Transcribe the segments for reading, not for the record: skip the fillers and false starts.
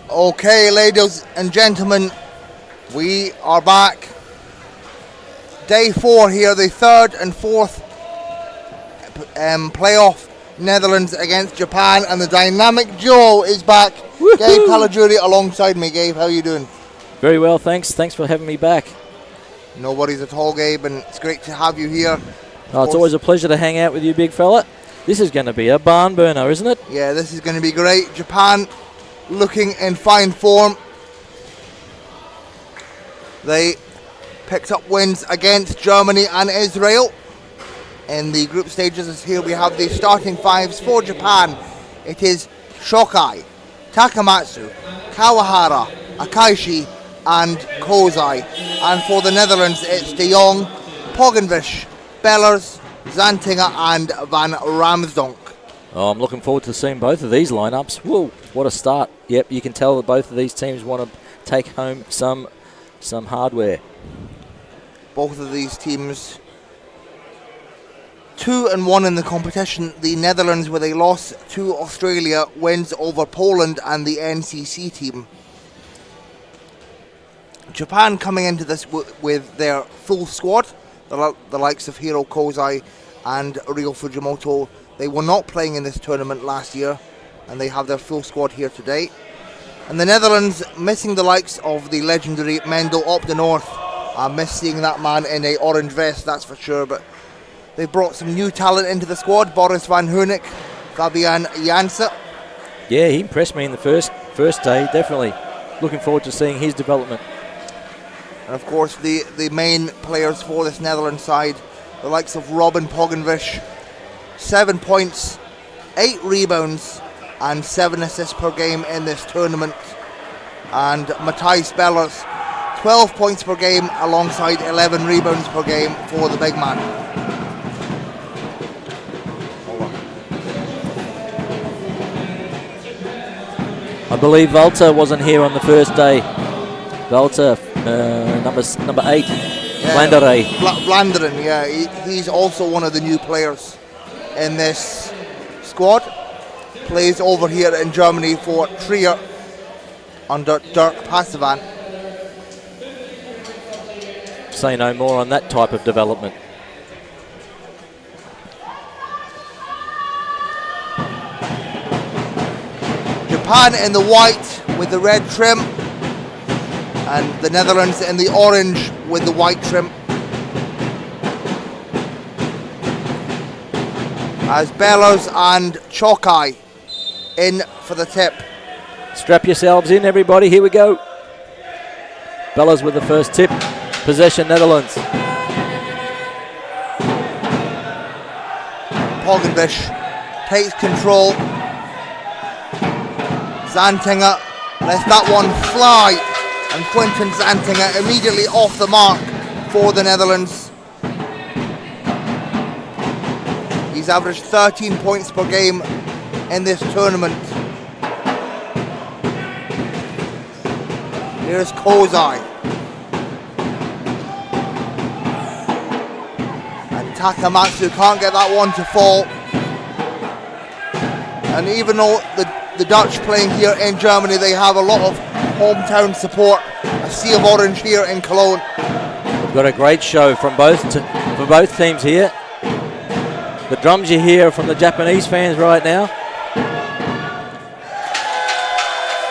Okay, ladies and gentlemen, we are back. Day 4 here, the third and fourth playoff. Netherlands against Japan, and the dynamic duo is back. Woo-hoo! Gabe Caligiuri alongside me. Gabe, how are you doing? Very well, thanks. Thanks for having me back. No worries at all, Gabe, and it's great to have you here. Oh, it's always a pleasure to hang out with you, big fella. This is going to be a barn burner, isn't it? Yeah, this is going to be great. Japan looking in fine form. They picked up wins against Germany and Israel in the group stages. As here we have the starting fives for Japan. It is Shokai, Takamatsu, Kawahara, Akaishi and Kozai. And for the Netherlands it's De Jong, Pogenvish, Bellers, Zantinger and Van Ramsdonk. Oh, I'm looking forward to seeing both of these lineups. Whoa, what a start. Yep, you can tell that both of these teams want to take home some hardware. Both of these teams 2-1 in the competition. The Netherlands with a loss to Australia, wins over Poland and the NCC team. Japan coming into this with their full squad, the likes of Hiro Kozai and Ryo Fujimoto. They were not playing in this tournament last year, and they have their full squad here today. And the Netherlands missing the likes of the legendary Mendo Op de North. I miss seeing that man in a orange vest, that's for sure, but they brought some new talent into the squad. Boris van Hoornik, Fabian Janssen. Yeah, he impressed me in the first day, definitely. Looking forward to seeing his development. And of course the main players for this Netherlands side, the likes of Robin Pogenvish, 7 points, 8 rebounds and 7 assists per game in this tournament. And Matthijs Bellers, 12 points per game alongside 11 rebounds per game for the big man. I believe Walter wasn't here on the first day. Walter, number 8, Vlaanderen. Vlaanderen, yeah, he's also one of the new players in this squad. Plays over here in Germany for Trier under Dirk Pasevan. Say no more on that type of development. Japan in the white with the red trim, and the Netherlands in the orange with the white trim. As Bellers and Chokai in for the tip. Strap yourselves in, everybody. Here we go. Bellers with the first tip. Possession, Netherlands. Pogenvish takes control. Zantinger lets that one fly, and Quinten Zantinger immediately off the mark for the Netherlands. He's averaged 13 points per game in this tournament. Here's Kozai. And Takamatsu can't get that one to fall. And even though the Dutch playing here in Germany, they have a lot of hometown support. A sea of orange here in Cologne. We've got a great show from both teams here. The drums you hear from the Japanese fans right now.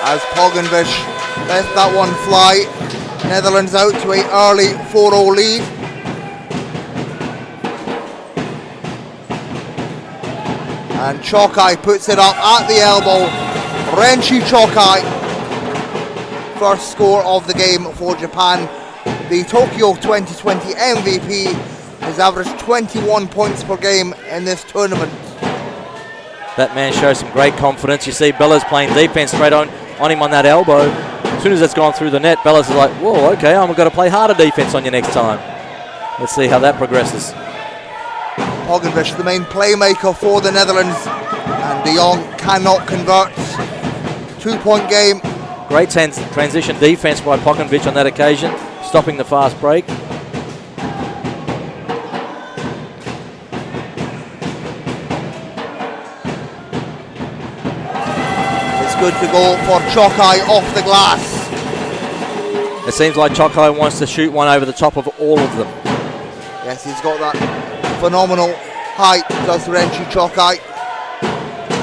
As Pogenvish lets that one fly. Netherlands out to an early 4-0 lead. And Chokai puts it up at the elbow. Renshi Chokai. First score of the game for Japan. The Tokyo 2020 MVP has averaged 21 points per game in this tournament. That man shows some great confidence. You see Bellers playing defense straight on him on that elbow. As soon as it's gone through the net, Bellers is like, whoa, okay, I'm going to play harder defense on you next time. Let's see how that progresses. Pogenvish, the main playmaker for the Netherlands, and De Jong cannot convert. 2-point game. Great transition defense by Pogenvish on that occasion, stopping the fast break. good to go for Chokai off the glass. It seems like Chokai wants to shoot one over the top of all of them. Yes, he's got that phenomenal height, does Renshi Chokai.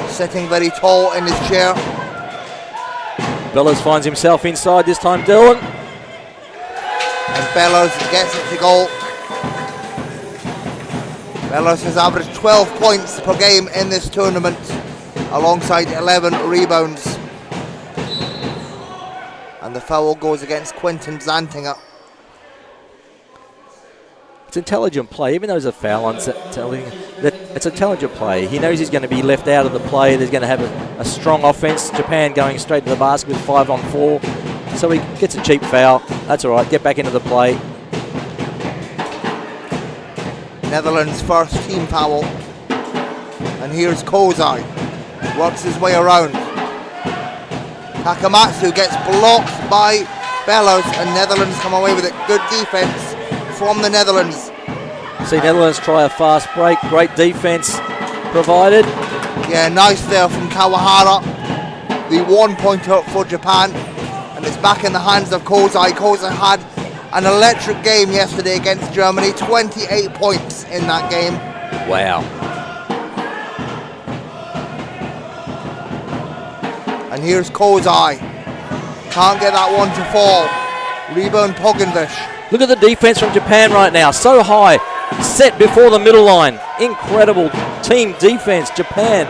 Sitting very tall in his chair. Bellers finds himself inside this time, Dylan. And Bellers gets it to go. Bellers has averaged 12 points per game in this tournament, alongside 11 rebounds. And the foul goes against Quinton Zantinger. It's intelligent play, even though there's a foul on telling that it's intelligent play. He knows he's going to be left out of the play. There's going to have a strong offense. Japan going straight to the basket with 5-on-4. So he gets a cheap foul. That's all right. Get back into the play. Netherlands' first team foul. And here's Kozai. Works his way around. Takamatsu gets blocked by Bellers, and Netherlands come away with it. Good defense from the Netherlands. See Netherlands try a fast break. Great defense provided. Yeah, nice there from Kawahara. The 1-pointer for Japan. And it's back in the hands of Kozai. Kozai had an electric game yesterday against Germany. 28 points in that game. Wow. And here's Kozai. Can't get that one to fall. Rebound Poginvish. Look at the defense from Japan right now. So high. Set before the middle line. Incredible team defense, Japan.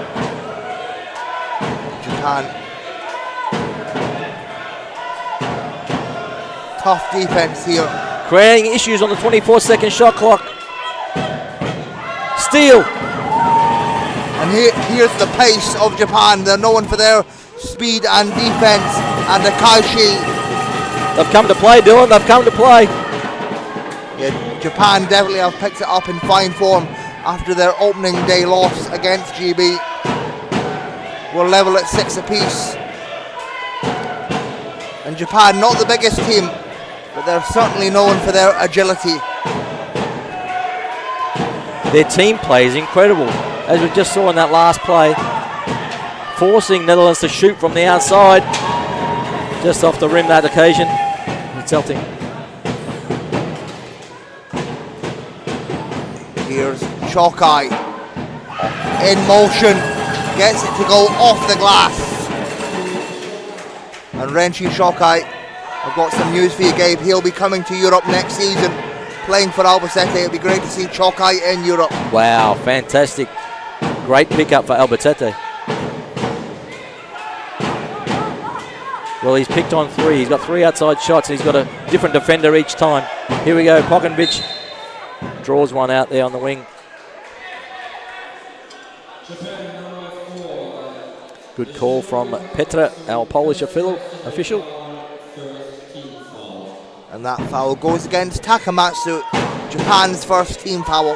Tough defense here. Creating issues on the 24-second shot clock. Steal. And here's the pace of Japan. They're known for their speed and defense. And Akaishi. They've come to play, Dylan. They've come to play. Yeah, Japan definitely have picked it up in fine form after their opening day loss against GB. We're level at 6 apiece. And Japan, not the biggest team, but they're certainly known for their agility. Their team play is incredible, as we just saw in that last play. Forcing Netherlands to shoot from the outside. Just off the rim that occasion. Celtic. Here's Chokai. In motion. Gets it to go off the glass. And Renshi Chokai, I've got some news for you, Gabe. He'll be coming to Europe next season, playing for Albacete. It'll be great to see Chokai in Europe. Wow, fantastic. Great pickup for Albacete. Well, he's picked on 3. He's got 3 outside shots, and he's got a different defender each time. Here we go, Poginvić draws one out there on the wing. Good call from Petra, our Polish official. And that foul goes against Takamatsu, Japan's first team foul.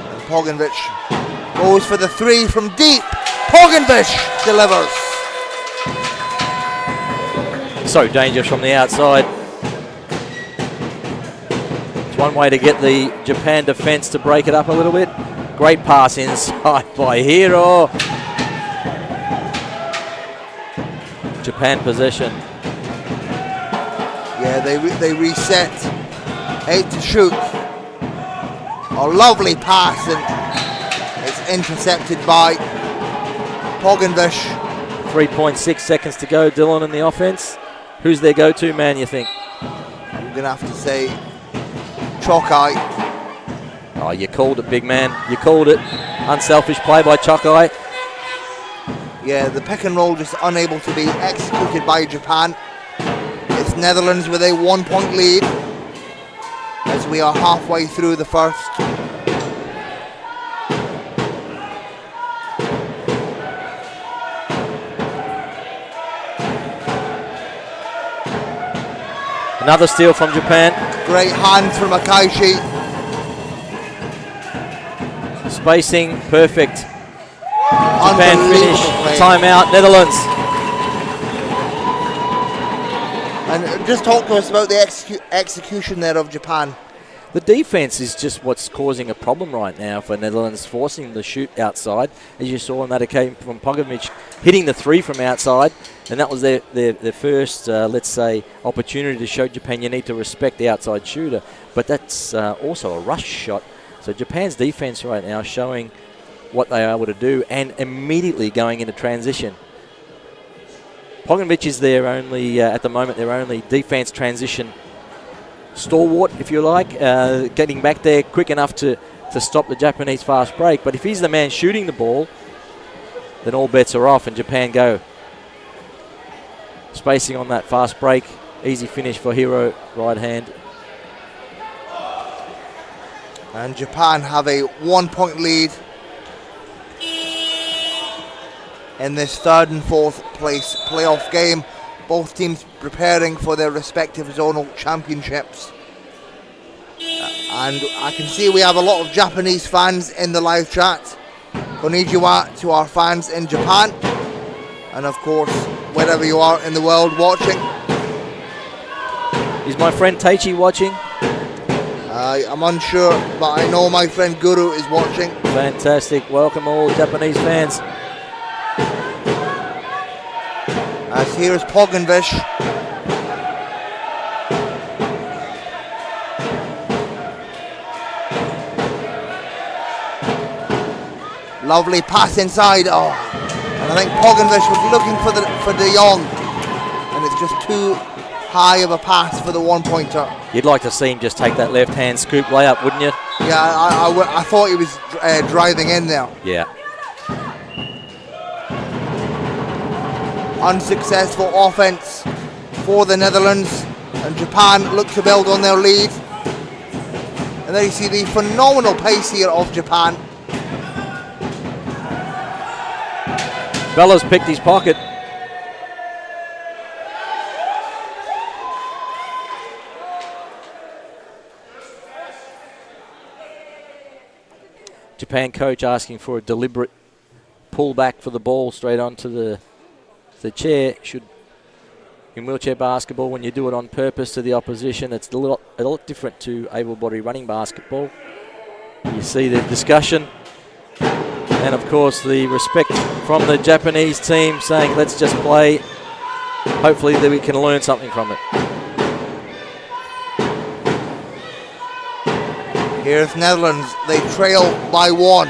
And Poginvić goes for the 3 from deep. Poginvić delivers. So dangerous from the outside. It's one way to get the Japan defense to break it up a little bit. Great pass inside by Hiro. Japan possession. Yeah, they reset. 8 to shoot. A lovely pass, and it's intercepted by Poginvić. 3.6 seconds to go, Dylan, in the offense. Who's their go-to man, you think? I'm going to have to say Chokai. Oh, you called it, big man. You called it. Unselfish play by Chokai. Yeah, the pick and roll just unable to be executed by Japan. It's Netherlands with a 1-point lead as we are halfway through the first. Another steal from Japan. Great hands from Akaishi. Spacing perfect. Japan finish. Timeout, Netherlands. And just talk to us about the execution there of Japan. The defense is just what's causing a problem right now for Netherlands, forcing the shoot outside, as you saw on that occasion from Pogovic, hitting the three from outside, and that was their first, let's say, opportunity to show Japan you need to respect the outside shooter. But that's also a rush shot. So Japan's defense right now showing what they are able to do, and immediately going into transition. Pogovic is their only, at the moment, their only defense transition stalwart, if you like, getting back there quick enough to stop the Japanese fast break. But if he's the man shooting the ball, then all bets are off and Japan go. Spacing on that fast break. Easy finish for Hiro, right hand. And Japan have a 1-point lead in this third and fourth place playoff game. Both teams preparing for their respective zonal championships. And I can see we have a lot of Japanese fans in the live chat. Konnichiwa to our fans in Japan. And of course, wherever you are in the world watching. Is my friend Taichi watching? I'm unsure, but I know my friend Guru is watching. Fantastic. Welcome all Japanese fans. As here's Pogovic. Lovely pass inside. Oh, and I think Pogovic was looking for De Jong, and it's just too high of a pass for the 1-pointer. You'd like to see him just take that left-hand scoop layup, wouldn't you? Yeah, I thought he was driving in there. Yeah. Unsuccessful offense for the Netherlands, and Japan look to build on their lead. And there you see the phenomenal pace here of Japan. Bellows picked his pocket. Japan coach asking for a deliberate pullback for the ball straight onto the chair. Should, in wheelchair basketball, when you do it on purpose to the opposition, it's a lot different to able-bodied running basketball. You see the discussion, and of course the respect from the Japanese team saying, let's just play. Hopefully that we can learn something from it. Here's Netherlands, they trail by 1.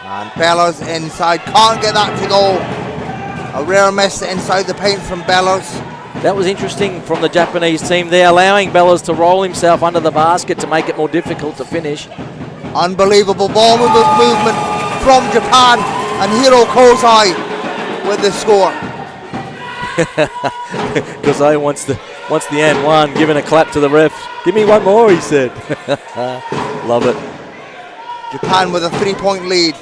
And Bellows inside, can't get that to go. A rare miss inside the paint from Bellows. That was interesting from the Japanese team. They're allowing Bellows to roll himself under the basket to make it more difficult to finish. Unbelievable ball movement from Japan, and Hiro Kozai with the score. Kozai wants the and one, giving a clap to the ref. Give me one more, he said. Love it. Japan with a 3-point lead.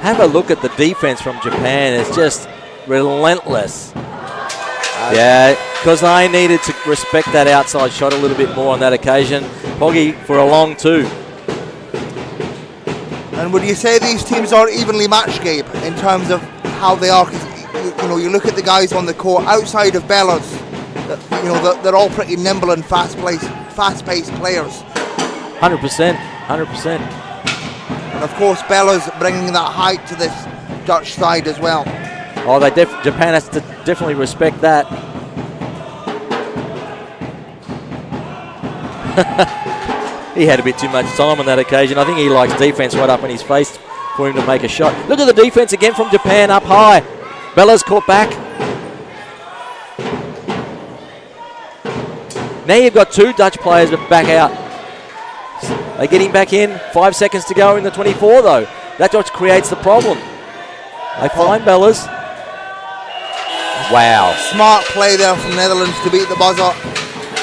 Have a look at the defense from Japan. It's just relentless. Yeah, because I needed to respect that outside shot a little bit more on that occasion. Poggy for a long 2. And would you say these teams are evenly matched, Gabe, in terms of how they are? Because you look at the guys on the court outside of Bellows. They're all pretty nimble and fast-paced players. 100%, 100%. And of course, Bellows bringing that height to this Dutch side as well. Oh, Japan has to definitely respect that. He had a bit too much time on that occasion. I think he likes defense right up in his face for him to make a shot. Look at the defense again from Japan up high. Bellows caught back. Now you've got 2 Dutch players back out. They're getting back in. 5 seconds to go in the 24 though. That's what creates the problem. They find Bellows. Wow. Smart play there from Netherlands to beat the buzzer,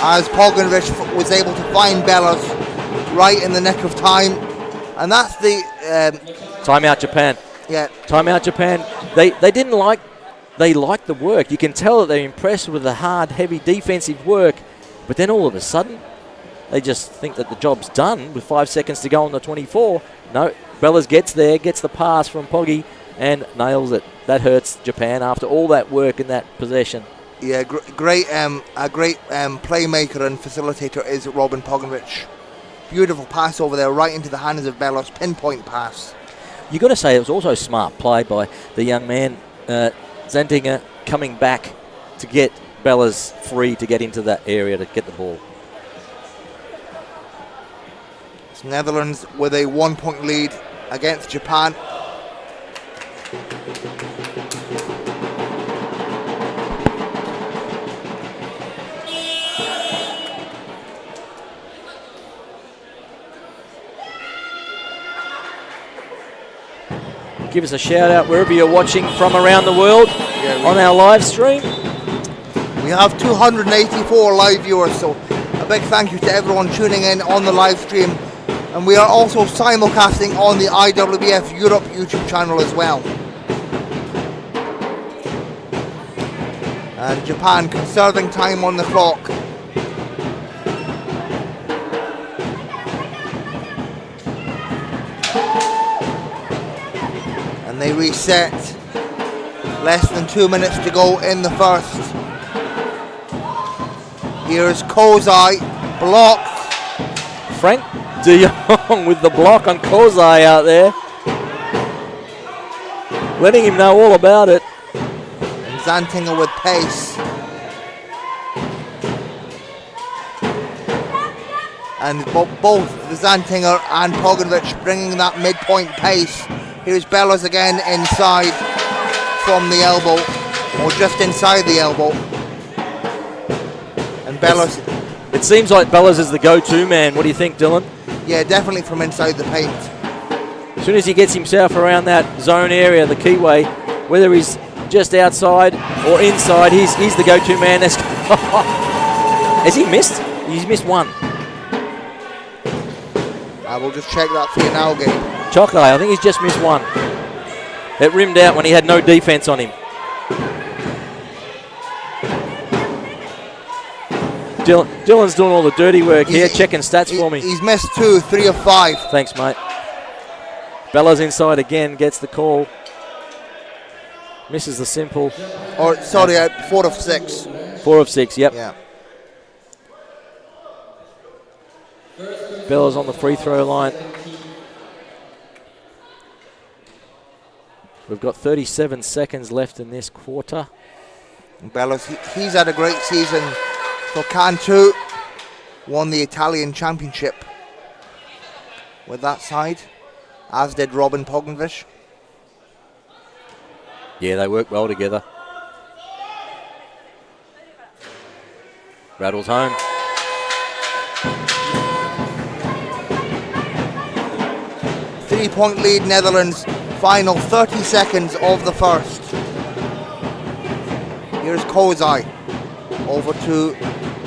as Pogovic was able to find Bellows right in the nick of time. And that's the... Timeout Japan. Yeah. Timeout Japan. They liked the work. You can tell that they're impressed with the hard, heavy defensive work. But then all of a sudden, they just think that the job's done with 5 seconds to go on the 24. No, Bellows gets there, gets the pass from Poggy, and nails it. That hurts Japan after all that work in that possession. Yeah, a great playmaker and facilitator is Robin Pogovic. Beautiful pass over there, right into the hands of Bellos. Pinpoint pass. You got to say it was also smart play by the young man Zantinger coming back to get Bellas free to get into that area to get the ball. It's Netherlands with a 1-point lead against Japan. Give us a shout out wherever you're watching from around the world on our live stream. We have 284 live viewers, so a big thank you to everyone tuning in on the live stream. And we are also simulcasting on the IWBF Europe YouTube channel as well. And Japan conserving time on the clock. And they reset. Less than 2 minutes to go in the first. Here's Kozai, blocked. Frank de Jong with the block on Kozai out there. Letting him know all about it. And Zantinger with pace. And both the Zantinger and Pogovic bringing that midpoint pace. Here's Bellas again inside from the elbow, or just inside the elbow. And Bellas. It seems like Bellas is the go-to man. What do you think, Dylan? Yeah, definitely from inside the paint. As soon as he gets himself around that zone area, the keyway, whether he's just outside or inside, he's the go-to man. Has he missed? He's missed one. I will just check that for you now, Gabe. Chokai, I think he's just missed one. It rimmed out when he had no defense on him. Dylan's doing all the dirty work here, checking stats for me. He's missed 2, 3 of 5. Thanks, mate. Bella's inside again, gets the call. Misses the simple. Or, sorry, 4 of 6. 4 of 6, yep. Yeah. Bella's on the free throw line. We've got 37 seconds left in this quarter. Bellas, he's had a great season for Cantu. Won the Italian championship with that side, as did Robin Pogovic. Yeah, they work well together. Rattles home. Three-point lead, Netherlands. Final 30 seconds of the first. Here's Kozai. Over to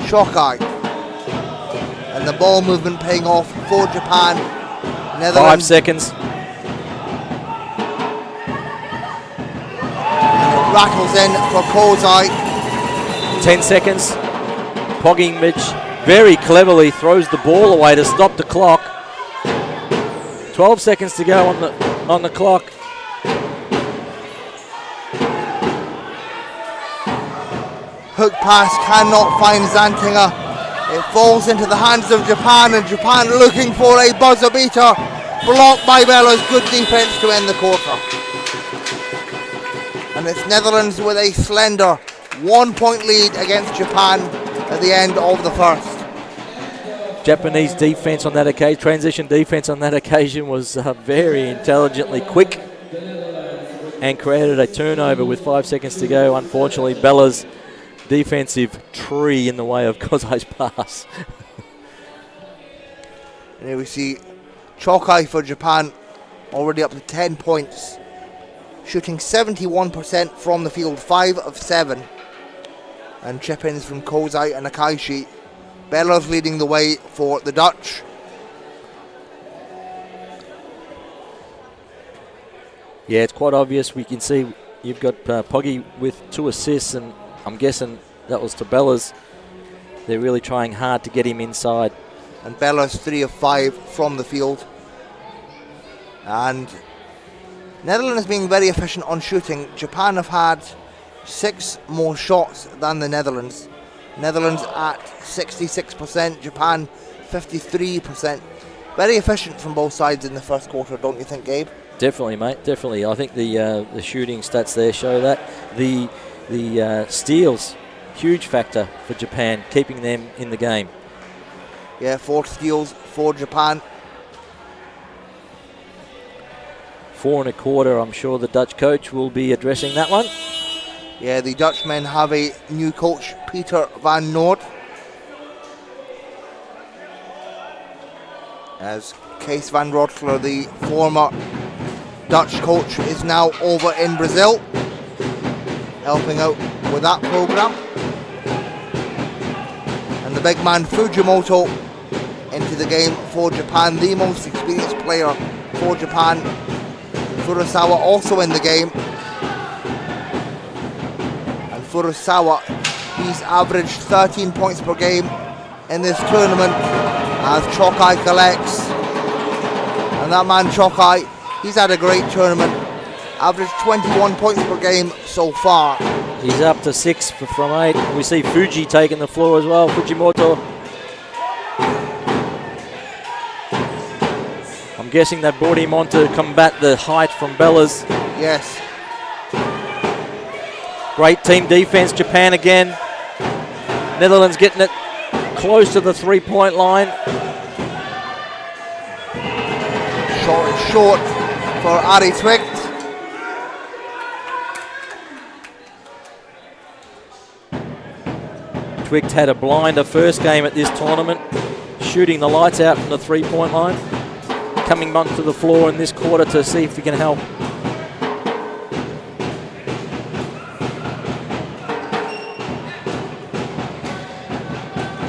Shokai. And the ball movement paying off for Japan. Netherlands. 5 seconds. And it rattles in for Kozai. 10 seconds. Pogovic very cleverly throws the ball away to stop the clock. 12 seconds to go on the clock. Hook pass cannot find Zantinger. It falls into the hands of Japan, and Japan looking for a buzzer beater. Blocked by Bellas. Good defense to end the quarter. And it's Netherlands with a slender 1-point lead against Japan at the end of the first. Japanese defense on that occasion, transition defense on that occasion was very intelligently quick and created a turnover with 5 seconds to go. Unfortunately, Bella's defensive tree in the way of Kozai's pass. And here we see Chokai for Japan, already up to 10 points. Shooting 71% from the field, 5 of 7. And chip-ins from Kozai and Akaishi. Bellas leading the way for the Dutch. Yeah, it's quite obvious. We can see you've got Poggy with 2 assists, and I'm guessing that was to Bellas. They're really trying hard to get him inside. And Bellas 3 of 5 from the field. And Netherlands being very efficient on shooting. Japan have had 6 more shots than the Netherlands. Netherlands at 66%, Japan 53%. Very efficient from both sides in the first quarter, don't you think, Gabe? Definitely, mate. Definitely. I think the shooting stats there show that. The steals, huge factor for Japan, keeping them in the game. Yeah, 4 steals for Japan. 4 1/4. I'm sure the Dutch coach will be addressing that one. Yeah, the Dutchmen have a new coach, Peter van Noord. As Kees van Rotler, the former Dutch coach, is now over in Brazil, helping out with that program. And the big man Fujimoto into the game for Japan, the most experienced player for Japan. Furusawa also in the game. And Furusawa, he's averaged 13 points per game in this tournament as Chokai collects. And that man Chokai, he's had a great tournament. Averaged 21 points per game so far. He's up to 6 from 8. We see Fuji taking the floor as well, Fujimoto. I'm guessing they brought him on to combat the height from Bellas. Yes. Great team defense, Japan again. Netherlands getting it close to the 3-point line. Short for Ari Twicht. Twicht had a blinder first game at this tournament, shooting the lights out from the 3-point line. Coming onto the floor in this quarter to see if he can help.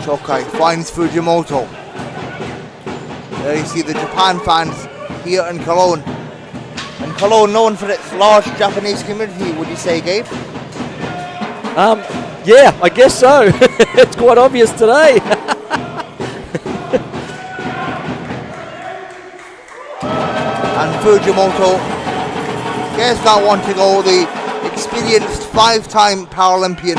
Chokai finds Fujimoto. There you see the Japan fans here in Cologne. And Cologne known for its large Japanese community, would you say, Gabe? Yeah, I guess so. It's quite obvious today. And Fujimoto gets that one to go, the experienced 5-time Paralympian.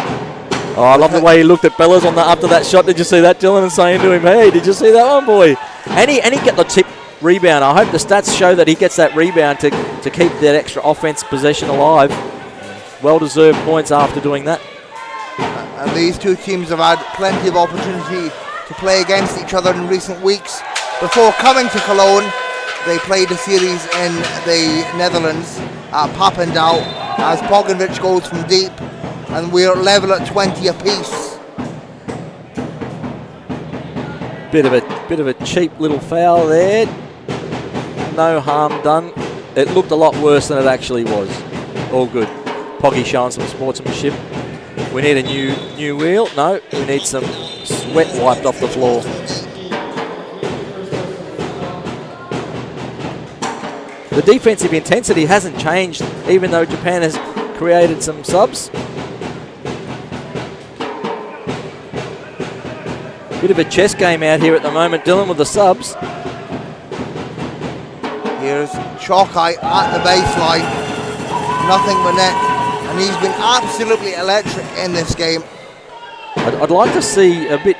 Oh, I love the way he looked at Bellas on after that shot. Did you see that, Dylan? And saying to him, hey, did you see that one, boy? And he got the tip rebound. I hope the stats show that he gets that rebound to keep that extra offense possession alive. Well-deserved points after doing that. And these two teams have had plenty of opportunity to play against each other in recent weeks. Before coming to Cologne, they played a series in the Netherlands at Papendal as Pogovic goes from deep, and we're level at 20 apiece. Bit of a cheap little foul there. No harm done. It looked a lot worse than it actually was. All good. Poggy showing some sportsmanship. We need a new wheel. No, we need some sweat wiped off the floor. The defensive intensity hasn't changed, even though Japan has created some subs. Bit of a chess game out here at the moment, Dylan, with the subs. Here's Chokai at the baseline. Nothing but net. And he's been absolutely electric in this game. I'd like to see a bit,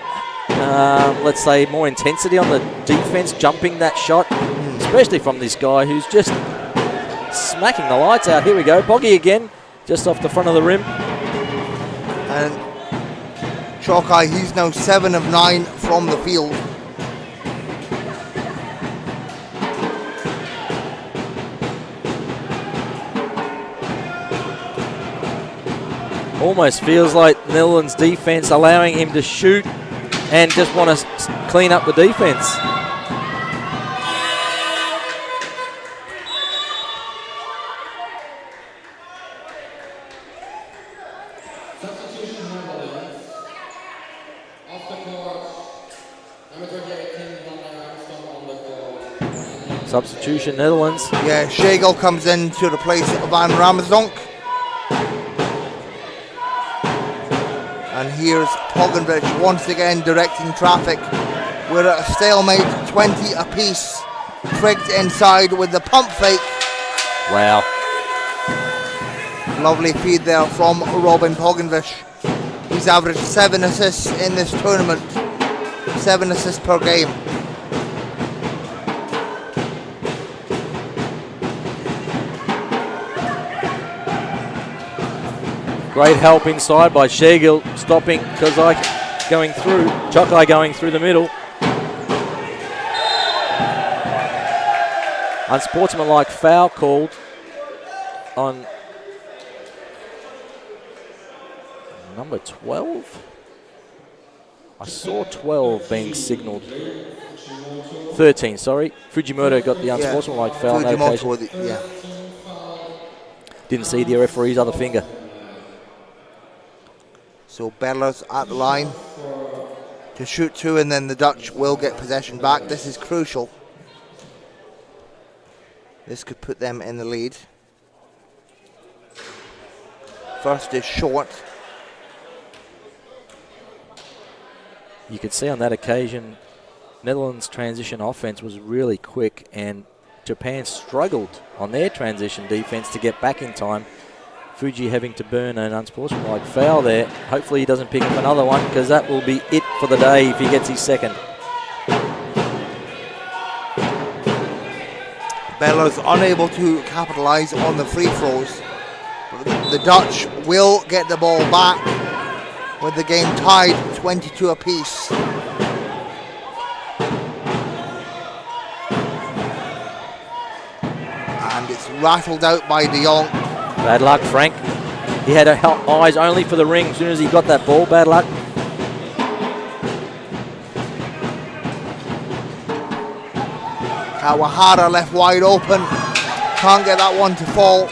let's say, more intensity on the defense, jumping that shot, especially from this guy who's just smacking the lights out. Here we go, Poggy again, just off the front of the rim. And Chokai, he's now 7 of 9 from the field. Almost feels like Netherlands' defense allowing him to shoot and just want to clean up the defense. Substitution Netherlands. Yeah, Schegel comes in to replace Van Ramsdonk. And here's Pogovic once again directing traffic. We're at a stalemate, 20 apiece. Tricked inside with the pump fake. Wow. Lovely feed there from Robin Pogenvish. He's averaged 7 assists in this tournament. 7 assists per game. Great help inside by Shergill, stopping Kozai going through, Chokai going through the middle. Unsportsmanlike foul called on number 12. I saw 12 being signalled. 13, sorry. Fujimoto got the unsportsmanlike foul on that occasion. Didn't see the referee's other finger. So Bellers at the line to shoot 2, and then the Dutch will get possession back. This is crucial. This could put them in the lead. First is short. You could see on that occasion, Netherlands' transition offense was really quick, and Japan struggled on their transition defense to get back in time. Fuji having to burn an unsportsmanlike foul there. Hopefully he doesn't pick up another one, because that will be it for the day if he gets his second. Bellers unable to capitalise on the free throws. The Dutch will get the ball back with the game tied 22 apiece. And it's rattled out by De Jong. Bad luck, Frank. He had eyes only for the ring as soon as he got that ball. Bad luck. Kawahara left wide open. Can't get that one to fall.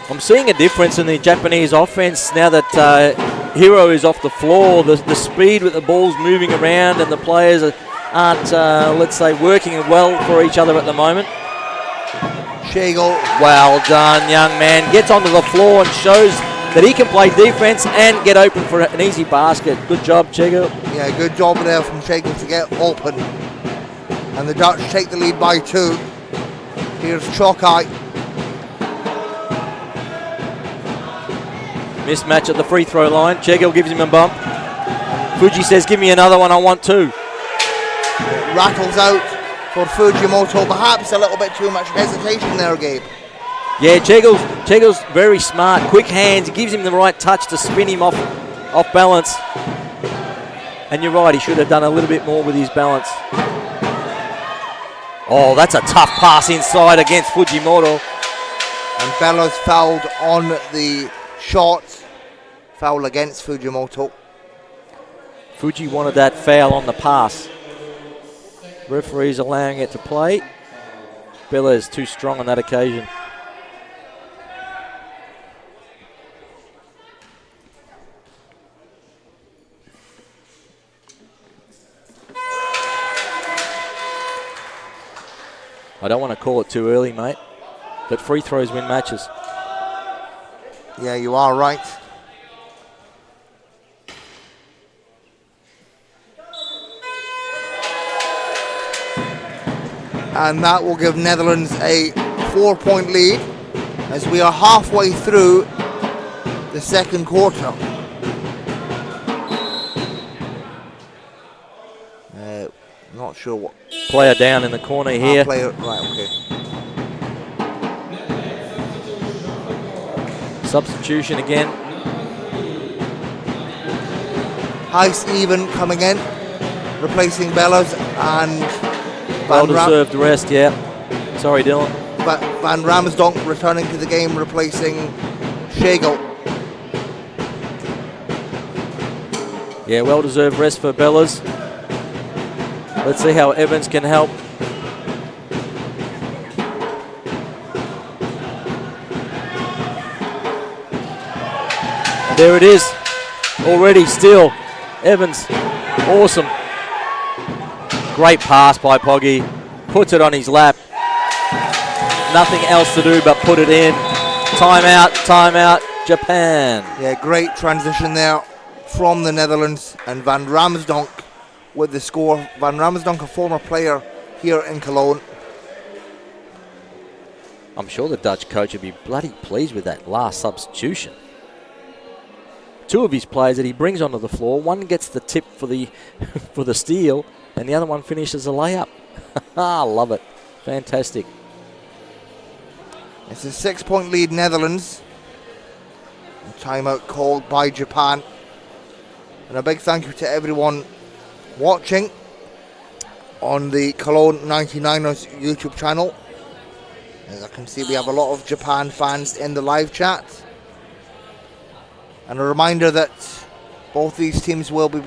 I'm seeing a difference in the Japanese offense now that Hiro is off the floor. The speed with the ball's moving around, and the players aren't, let's say, working well for each other at the moment. Shergill. Well done, young man. Gets onto the floor and shows that he can play defense and get open for an easy basket. Good job, Shergill. Yeah, good job there from Shergill to get open. And the Dutch take the lead by 2. Here's Chokai. Mismatch at the free throw line. Shergill gives him a bump. Fuji says, give me another one, I want 2. It rattles out for Fujimoto. Perhaps a little bit too much hesitation there, Gabe. Yeah, Shergill's very smart. Quick hands. He gives him the right touch to spin him off balance. And you're right, he should have done a little bit more with his balance. Oh, that's a tough pass inside against Fujimoto. And Bellers fouled on the shot. Foul against Fujimoto. Fuji wanted that foul on the pass. Referee's allowing it to play. Bellers too strong on that occasion. I don't want to call it too early, mate, but free throws win matches. Yeah, you are right. And that will give Netherlands a 4-point lead as we are halfway through the second quarter. Not sure what. Player down in the corner here. Player, right, okay. Substitution again. Heist even coming in, replacing Bellers and Well-deserved rest, yeah. Sorry, Dylan. Van Ramsdonk returning to the game, replacing Shergill. Yeah, well-deserved rest for Bellers. Let's see how Evans can help. There it is. Already still. Evans. Awesome. Great pass by Poggy. Puts it on his lap. Nothing else to do but put it in. Timeout, timeout, Japan. Yeah, great transition there from the Netherlands, and Van Ramsdonk with the score. Van Ramsdonk, a former player here in Cologne. I'm sure the Dutch coach would be bloody pleased with that last substitution. Two of his players that he brings onto the floor, one gets the tip for the for the steal, and the other one finishes a layup. I love it. Fantastic. It's a 6-point lead, Netherlands. Timeout called by Japan. And a big thank you to everyone watching on the Cologne 99ers YouTube channel. As I can see, we have a lot of Japan fans in the live chat. And a reminder that both these teams will be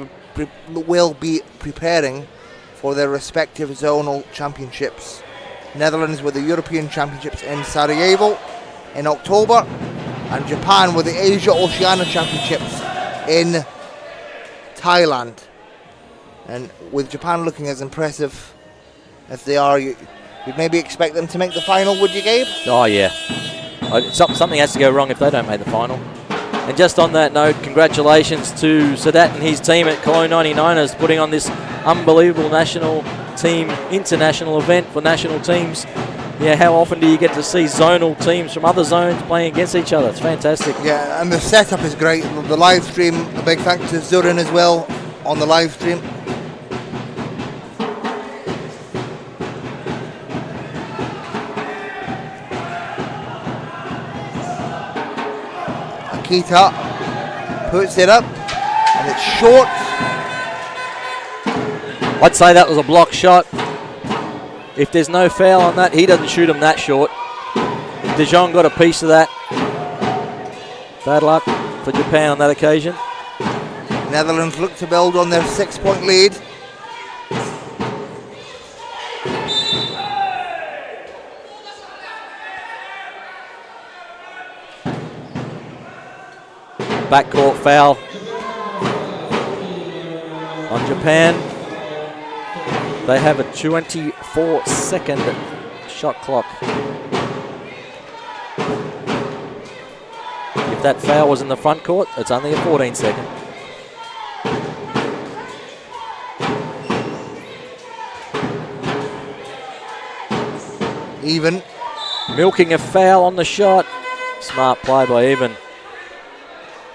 preparing for their respective zonal championships. Netherlands with the European Championships in Sarajevo in October, and Japan with the Asia Oceania Championships in Thailand. And with Japan looking as impressive as they are, you'd maybe expect them to make the final, would you, Gabe? Oh, yeah. Something has to go wrong if they don't make the final. And just on that note, congratulations to Sadat and his team at Cologne 99ers putting on this unbelievable national team international event for national teams. Yeah, how often do you get to see zonal teams from other zones playing against each other? It's fantastic. Yeah, and the setup is great. The live stream, a big thanks to Zurin as well on the live stream. Akita puts it up, and it's short. I'd say that was a block shot. If there's no foul on that, he doesn't shoot him that short. De Jong got a piece of that. Bad luck for Japan on that occasion. Netherlands look to build on their 6-point lead. Backcourt foul on Japan. They have a 24-second shot clock. If that foul was in the front court, it's only a 14-second. Even. Milking a foul on the shot. Smart play by Even.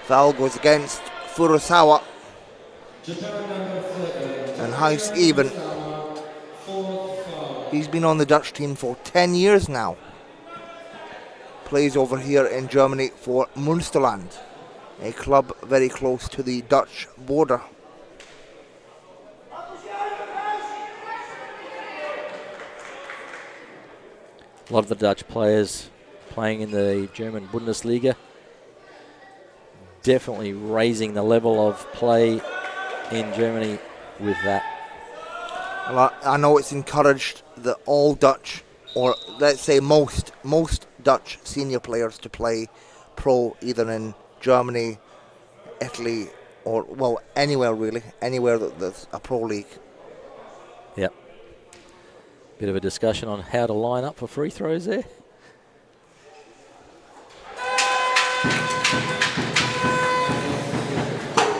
Foul goes against Furusawa. And Huis Even. He's been on the Dutch team for 10 years now. Plays over here in Germany for Münsterland, a club very close to the Dutch border. A lot of the Dutch players playing in the German Bundesliga. Definitely raising the level of play in Germany with that. Well, I know it's encouraged that all Dutch, or let's say most Dutch senior players to play pro either in Germany, Italy, or, well, anywhere really, anywhere that there's a pro league. Yep. Bit of a discussion on how to line up for free throws there.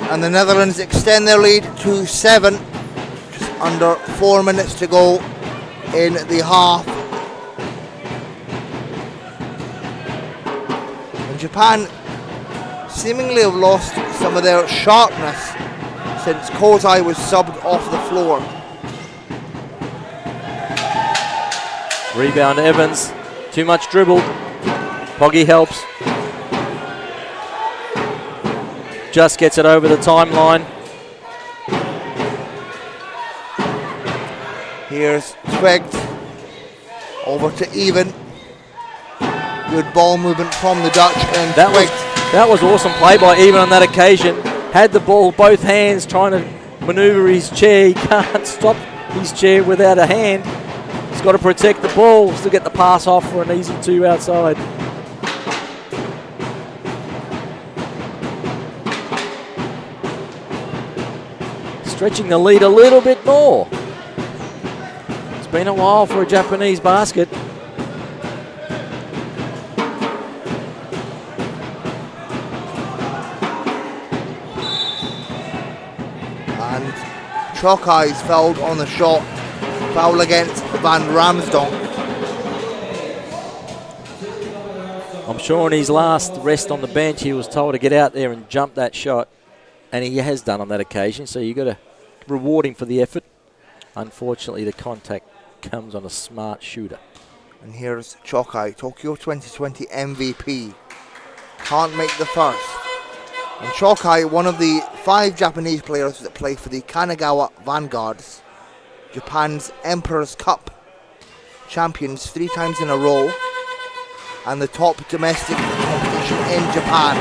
And the Netherlands extend their lead to 7. Just under 4 minutes to go in the half. And Japan seemingly have lost some of their sharpness since Kozai was subbed off the floor. Rebound Evans. Too much dribble. Poggy helps. Just gets it over the timeline. Here's Twigged. Over to Even. Good ball movement from the Dutch, and that was awesome play by Even on that occasion. Had the ball both hands trying to maneuver his chair. He can't stop his chair without a hand. He's got to protect the ball. Still get the pass off for an easy 2 outside. Stretching the lead a little bit more. It's been a while for a Japanese basket. And Chokai's fouled on the shot. Foul against Van Ramsdonk. I'm sure on his last rest on the bench, he was told to get out there and jump that shot, and he has done on that occasion, so you've got to reward him for the effort. Unfortunately, the contact comes on a smart shooter. And here's Chokai, Tokyo 2020 MVP. Can't make the first. And Chokai, one of the 5 Japanese players that play for the Kanagawa Vanguards, Japan's Emperor's Cup champions 3 times in a row, and the top domestic competition in Japan.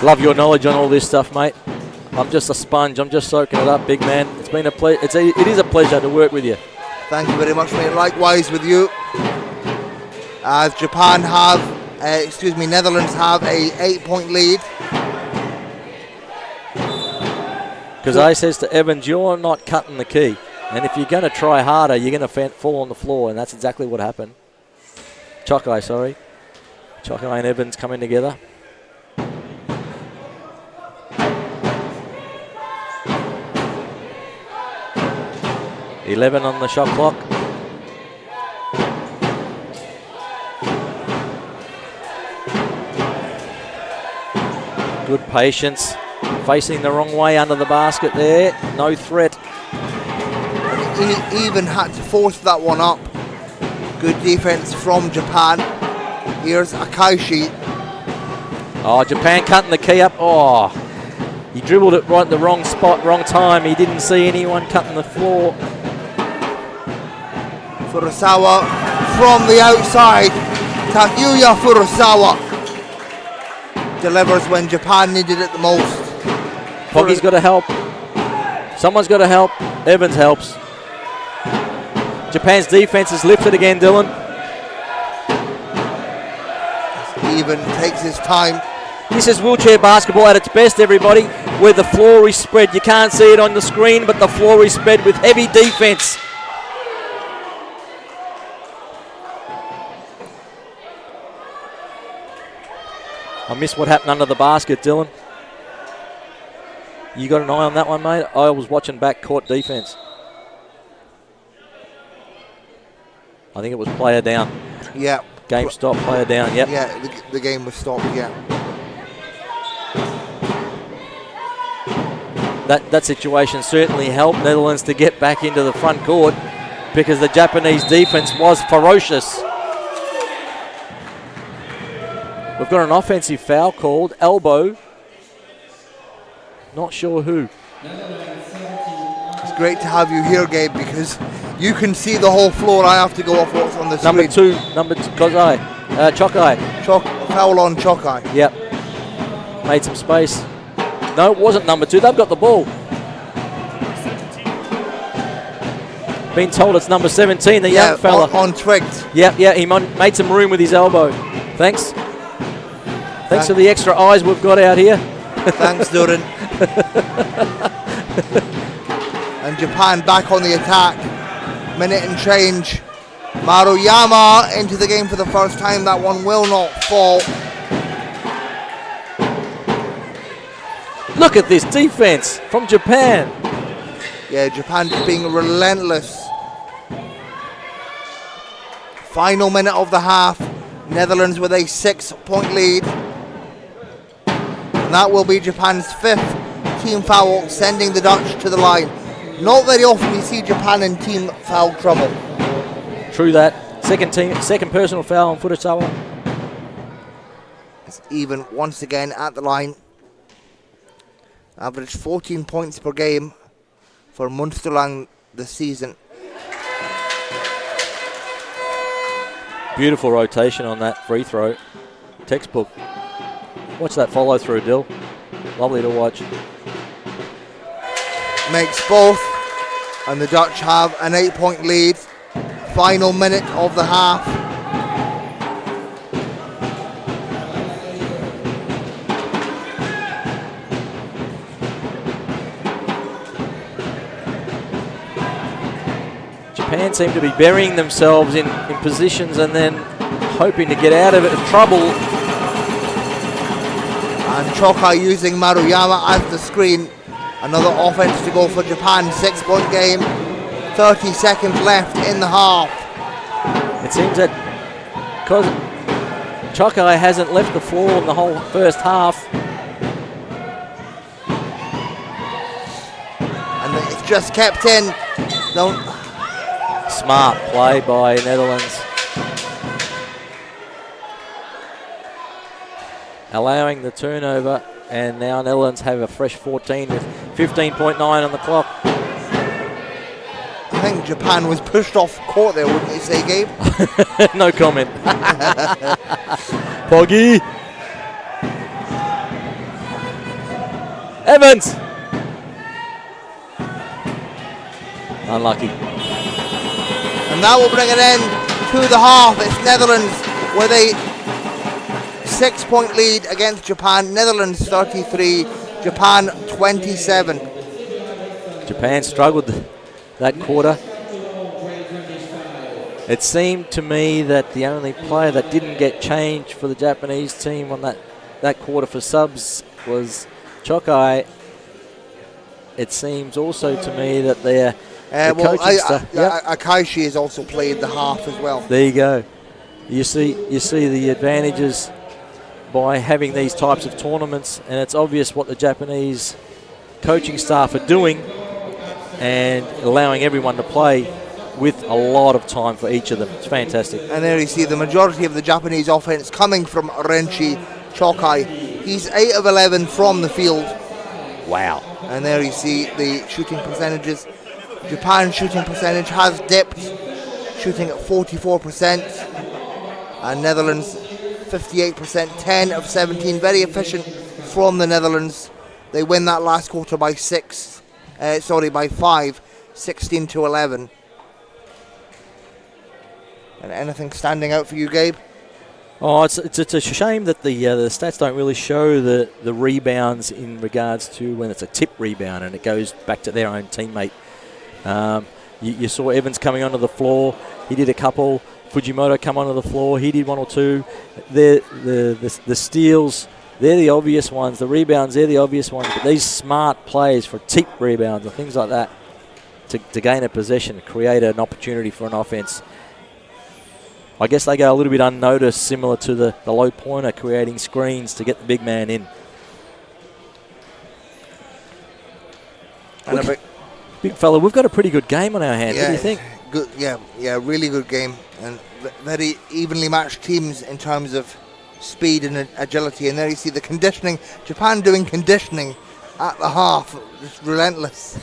Love your knowledge on all this stuff, mate. I'm just a sponge. I'm just soaking it up, big man. It's been a it is a pleasure to work with you. Thank you very much, mate. Likewise with you. As Japan have, Netherlands have a 8-point lead. Because I says to Evans, you're not cutting the key. And if you're going to try harder, you're going to fall on the floor. And that's exactly what happened. Chokai, sorry. Chokai and Evans coming together. $11 on the shot clock. Good patience. Facing the wrong way under the basket there. No threat. And he even had to force that one up. Good defense from Japan. Here's Akaishi. Oh, Japan cutting the key up. Oh, he dribbled it right in the wrong spot, wrong time. He didn't see anyone cutting the floor. Furusawa from the outside. Takuya Furusawa delivers when Japan needed it the most. Foggy's got to help. Someone's got to help. Evans helps. Japan's defense is lifted again, Dylan. Even takes his time. This is wheelchair basketball at its best, everybody, where the floor is spread. You can't see it on the screen, but the floor is spread with heavy defense. I missed what happened under the basket, Dylan. You got an eye on that one, mate? I was watching backcourt defense. I think it was player down. Yeah. Game stop, player down, yep. Yeah, the game was stopped, yeah. That situation certainly helped Netherlands to get back into the front court because the Japanese defense was ferocious. We've got an offensive foul called, elbow. Not sure who. It's great to have you here, Gabe, because you can see the whole floor. I have to go off what's on the screen. Number two, Chokai. Foul on Chokai. Yep. Made some space. No, it wasn't number 2. They've got the ball. Been told it's number 17, the young fella. On Twigged. Yep, he made some room with his elbow. Thanks. Thanks for the extra eyes we've got out here. Thanks, Durin. And Japan back on the attack. Minute and change. Maruyama into the game for the first time. That one will not fall. Look at this defense from Japan. Yeah, Japan just being relentless. Final minute of the half. Netherlands with a 6-point lead. And that will be Japan's 5th team foul, sending the Dutch to the line. Not very often you see Japan in team foul trouble. True that. Second personal foul on Furusawa. It's even once again at the line. Averaged 14 points per game for Munsterland this season. Beautiful rotation on that free throw. Textbook. Watch that follow through, Dill. Lovely to watch. Makes both, and the Dutch have an 8-point lead. Final minute of the half. Japan seem to be burying themselves in positions and then hoping to get out of it in trouble. And Chokai using Maruyama as the screen. Another offense to go for Japan. 6-point game. 30 seconds left in the half. It seems that because Chokai hasn't left the floor in the whole first half. And it's just kept in. Don't. Smart play by Netherlands. Allowing the turnover, and now Netherlands have a fresh 14 with 15.9 on the clock. I think Japan was pushed off court there, wouldn't you say, Gabe? No comment. Poggy. Evans. Unlucky. And that will bring an end to the half. It's Netherlands with a 6-point lead against Japan. Netherlands 33, Japan 27. Japan struggled that quarter. It seemed to me that the only player that didn't get changed for the Japanese team on that quarter for subs was Chokai. It seems also to me that their coaching staff. Akaishi has also played the half as well. There you go. You see the advantages by having these types of tournaments, and it's obvious what the Japanese coaching staff are doing and allowing everyone to play with a lot of time for each of them. It's fantastic. And there you see the majority of the Japanese offense coming from Renshi Chokai. He's 8 of 11 from the field. Wow. And there you see the shooting percentages. Japan's shooting percentage has dipped, shooting at 44%. And Netherlands 58%, 10 of 17. Very efficient from the Netherlands. They win that last quarter by 5, 16 to 11. And anything standing out for you, Gabe? Oh, it's a shame that the stats don't really show the rebounds in regards to when it's a tip rebound and it goes back to their own teammate. You saw Evans coming onto the floor. He did a couple. Fujimoto come onto the floor. He did one or two. The steals, they're the obvious ones. The rebounds, they're the obvious ones. But these smart plays for tip rebounds and things like that to gain a possession, create an opportunity for an offense. I guess they go a little bit unnoticed, similar to the low pointer creating screens to get the big man in. And big fella, we've got a pretty good game on our hands. What do you think? Good, yeah, really good game, and very evenly matched teams in terms of speed and agility. And there you see the conditioning. Japan doing conditioning at the half, just relentless.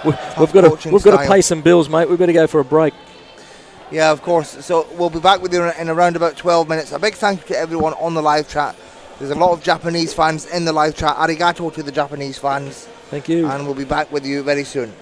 we've got to pay some bills, mate. We've got to go for a break. Yeah, of course. So we'll be back with you in around about 12 minutes. A big thank you to everyone on the live chat. There's a lot of Japanese fans in the live chat. Arigato to the Japanese fans. Thank you. And we'll be back with you very soon.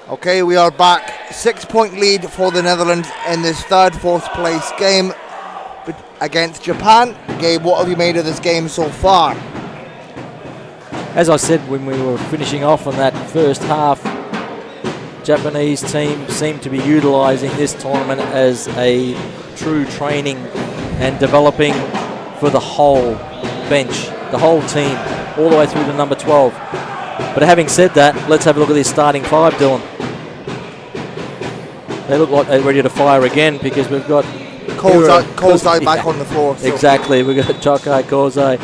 Okay, we are back. 6-point lead for the Netherlands in this third, fourth place game against Japan. Gabe, what have you made of this game so far? As I said when we were finishing off on that first half, Japanese team seemed to be utilising this tournament as a true training and developing for the whole bench, the whole team, all the way through to number 12. But having said that, let's have a look at this starting five, Dylan. They look like they're ready to fire again because we've got Kozai back on the floor. So. Exactly, we've got Chokai Kozai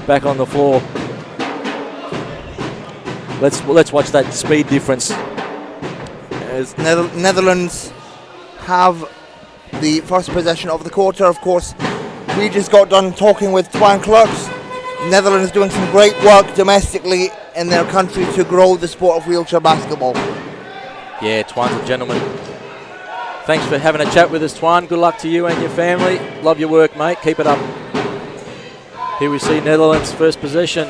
back on the floor. Let's watch that speed difference. As Netherlands have the first possession of the quarter. Of course, we just got done talking with Twan Clerks. Netherlands doing some great work domestically in their country to grow the sport of wheelchair basketball. Yeah, Twan's a gentleman. Thanks for having a chat with us, Twan. Good luck to you and your family. Love your work, mate. Keep it up. Here we see Netherlands' first possession.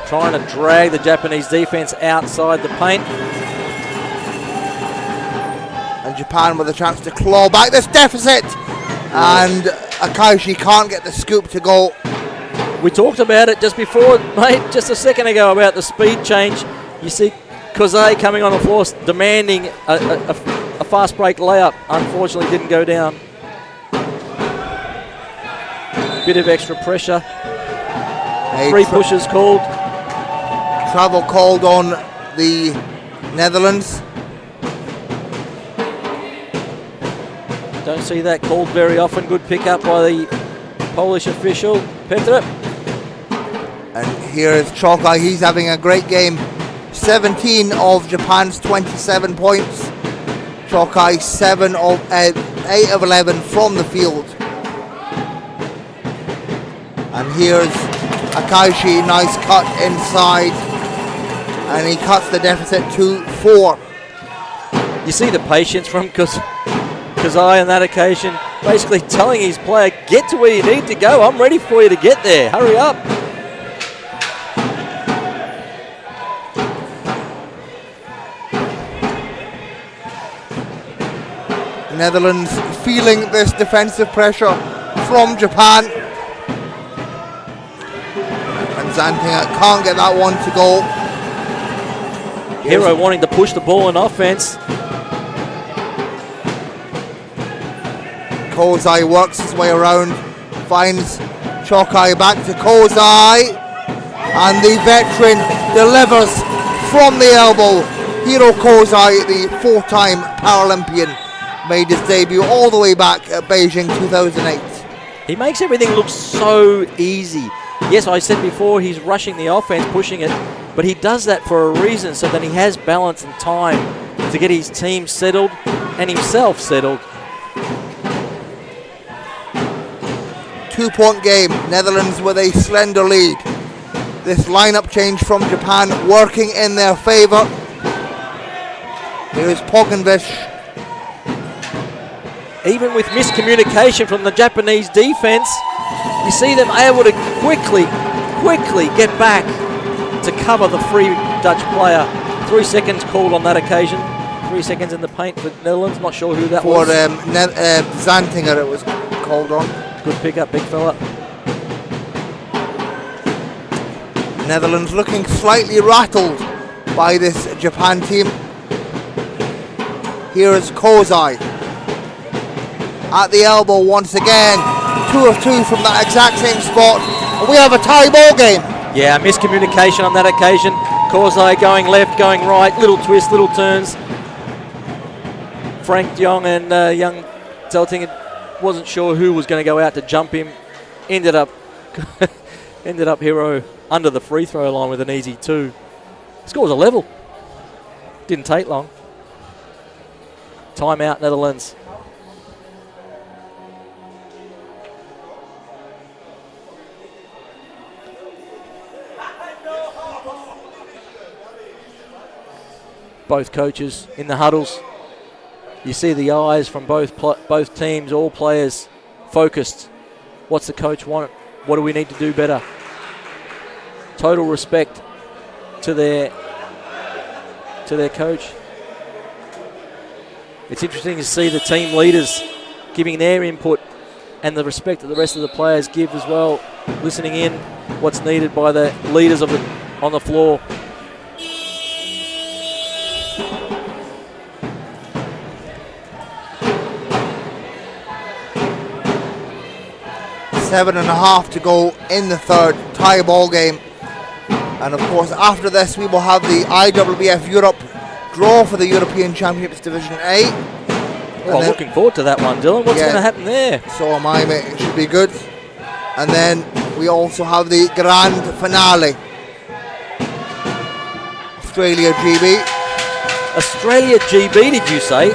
Trying to drag the Japanese defense outside the paint. And Japan with a chance to claw back this deficit. And Akaishi can't get the scoop to go. We talked about it just before, mate, just a second ago about the speed change. You see Kozai coming on the floor demanding a fast break layup. Unfortunately didn't go down. Bit of extra pressure. Three pushes called. Travel called on the Netherlands. Don't see that called very often. Good pick up by the Polish official, Petra. And here is Chokai. He's having a great game. 17 of Japan's 27 points. Chokai 8 of 11 from the field. And here's Akaishi, nice cut inside. And he cuts the deficit to 4. You see the patience from Kozai on that occasion, basically telling his player, get to where you need to go. I'm ready for you to get there. Hurry up. Netherlands feeling this defensive pressure from Japan. And Zantinger can't get that one to go. Hero wanting to push the ball in offense. Kozai works his way around, finds Chokai back to Kozai, and the veteran delivers from the elbow. Hiro Kozai, the 4-time Paralympian, made his debut all the way back at Beijing 2008. He makes everything look so easy. Yes, I said before he's rushing the offense, pushing it, but he does that for a reason, so that he has balance and time to get his team settled and himself settled. 2-point game, Netherlands with a slender lead. This lineup change from Japan working in their favour. Here is Pogovic. Even with miscommunication from the Japanese defense, you see them able to quickly get back to cover the free Dutch player. 3 seconds called on that occasion. 3 seconds in the paint for Netherlands. Not sure who that was. For Zantinger it was called on. Good pick up, big fella. Netherlands looking slightly rattled by this Japan team. Here is Kozai. At the elbow once again. 2 of 2 from that exact same spot. And we have a tie ball game. Yeah, miscommunication on that occasion. Kozai going left, going right. Little twists, little turns. Frank de Jong and young Zelting wasn't sure who was going to go out to jump him. Ended up Hero under the free throw line with an easy 2. Score was a level. Didn't take long. Timeout, Netherlands. Both coaches in the huddles. You see the eyes from both teams, all players focused. What's the coach want? What do we need to do better? Total respect to their to their coach. It's interesting to see the team leaders giving their input and the respect that the rest of the players give as well, listening in what's needed by the leaders on the floor. Seven and a half to go in the third, tie ball game. And of course, after this, we will have the IWBF Europe draw for the European Championships Division A. Oh, looking forward to that one, Dylan. What's going to happen there? So am I, mate. It should be good. And then we also have the grand finale. Australia GB. Australia GB, did you say?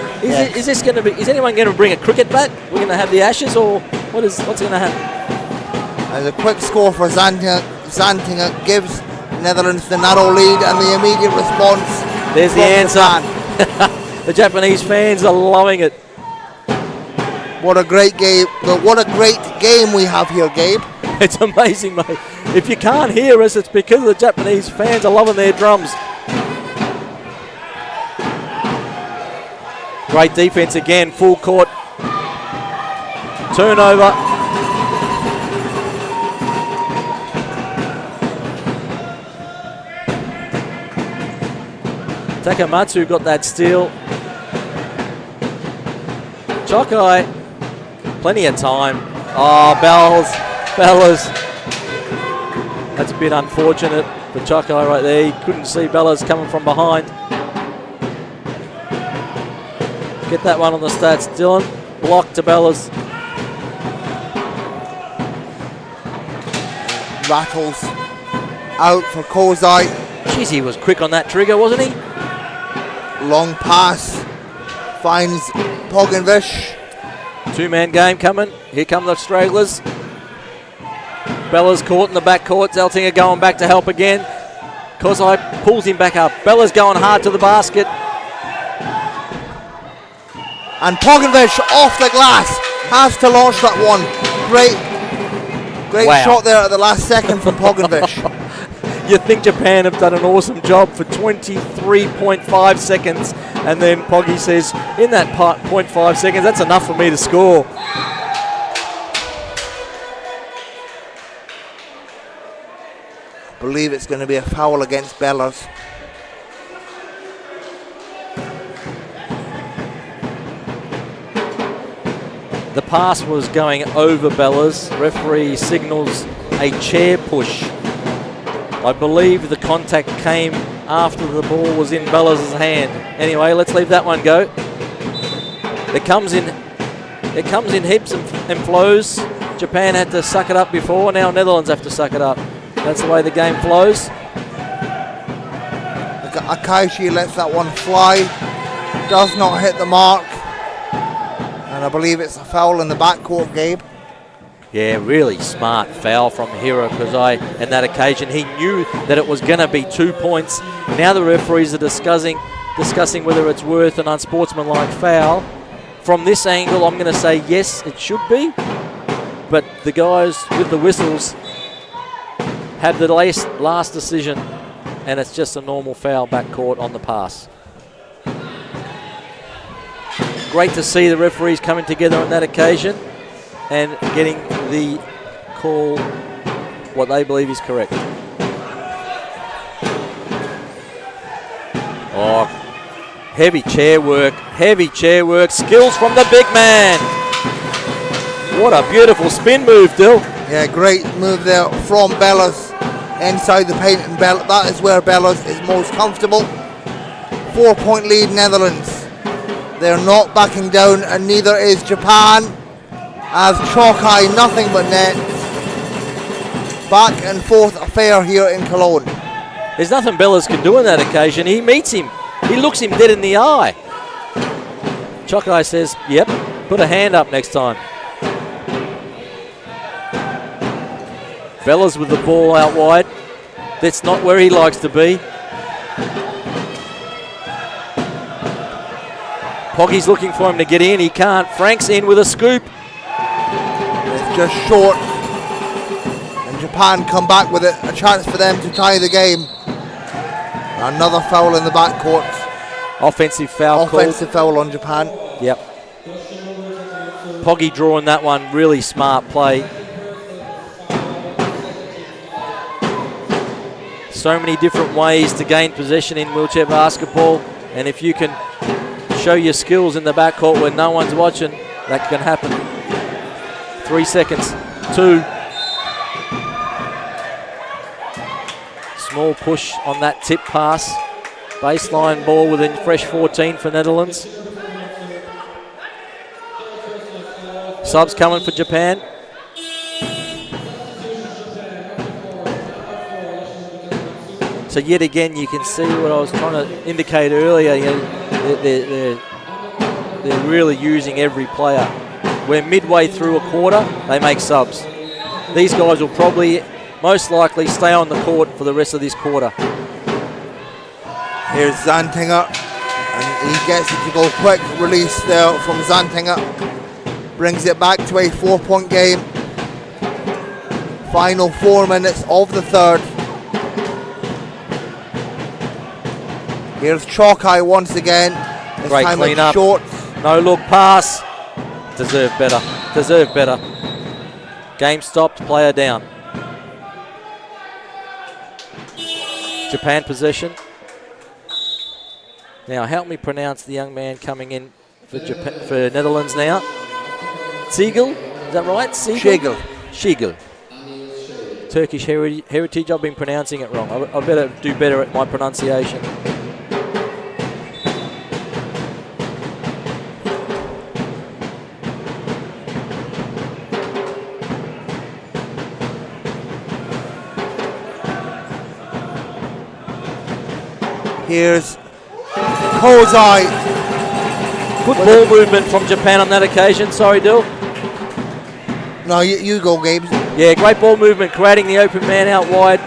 Is this going to be? Is anyone going to bring a cricket bat? We're going to have the Ashes, or what's going to happen? And a quick score for Zantinger gives Netherlands the narrow lead, and the immediate response. There's the answer. The Japanese fans are loving it. What a great game! What a great game we have here, Gabe. It's amazing, mate. If you can't hear us, it's because the Japanese fans are loving their drums. Great defense again, full court. Turnover. Takamatsu got that steal. Chokai, plenty of time. Oh, Bellas. That's a bit unfortunate for Chokai right there. He couldn't see Bellas coming from behind. Get that one on the stats, Dylan. Block to Bellas. Rattles out for Kozai. Jeez, he was quick on that trigger, wasn't he? Long pass finds Poginvish. Two-man game coming. Here come the stragglers. Bella's caught in the back court. Zeltinger going back to help again. Kozai pulls him back up. Bella's going hard to the basket. And Poginvish off the glass. Has to launch that one. Great shot there at the last second from Poginvish. You think Japan have done an awesome job for 23.5 seconds, and then Poggy says, in that 0.5 seconds, that's enough for me to score. I believe it's going to be a foul against Bellas. The pass was going over Bellas. Referee signals a chair push. I believe the contact came after the ball was in Bellas' hand. Anyway, let's leave that one go. It comes in heaps and flows. Japan had to suck it up before. Now Netherlands have to suck it up. That's the way the game flows. Akaishi lets that one fly. Does not hit the mark. And I believe it's a foul in the backcourt, Gabe. Yeah, really smart foul from Hiro Kozai on that occasion. He knew that it was going to be 2 points. Now the referees are discussing whether it's worth an unsportsmanlike foul. From this angle, I'm going to say yes, it should be. But the guys with the whistles have the last decision, and it's just a normal foul backcourt on the pass. Great to see the referees coming together on that occasion and getting the call what they believe is correct. Oh, heavy chair work, skills from the big man. What a beautiful spin move, Dill. Yeah, great move there from Bellas inside the paint, and that is where Bellas is most comfortable. 4-point lead Netherlands. They're not backing down, and neither is Japan, as Chokai nothing but net. Back and forth affair here in Cologne. There's nothing Bellas can do on that occasion. He meets him. He looks him dead in the eye. Chokai says, yep, put a hand up next time. Bellas with the ball out wide. That's not where he likes to be. Poggy's looking for him to get in. He can't. Frank's in with a scoop. It's just short. And Japan come back with it. A chance for them to tie the game. Another foul in the backcourt. Offensive foul Offensive foul on Japan. called. Yep. Poggy drawing that one. Really smart play. So many different ways to gain possession in wheelchair basketball, and if you can show your skills in the backcourt when no one's watching, that can happen. 3 seconds. 2. Small push on that tip pass. Baseline ball within fresh 14 for Netherlands. Subs coming for Japan. So yet again, you can see what I was trying to indicate earlier. You know, they're really using every player. We're midway through a quarter, they make subs. These guys will probably, most likely, stay on the court for the rest of this quarter. Here's Zantinger, and he gets it to go quick. Release there from Zantinger. Brings it back to a 4-point game. Final 4 minutes of the third. Here's Chalkeye once again. This Great time clean it's up. short. No look pass. Deserve better. Deserve better. Game stopped. Player down. Japan possession. Now help me pronounce the young man coming in for Japan, for Netherlands now. Siegel, is that right? Siegel. Siegel. Turkish heritage. I've been pronouncing it wrong. I better do better at my pronunciation. Here's Kozai. Good ball movement from Japan on that occasion. Sorry, Dill. No, you go, Gabe. Yeah, great ball movement, creating the open man out wide.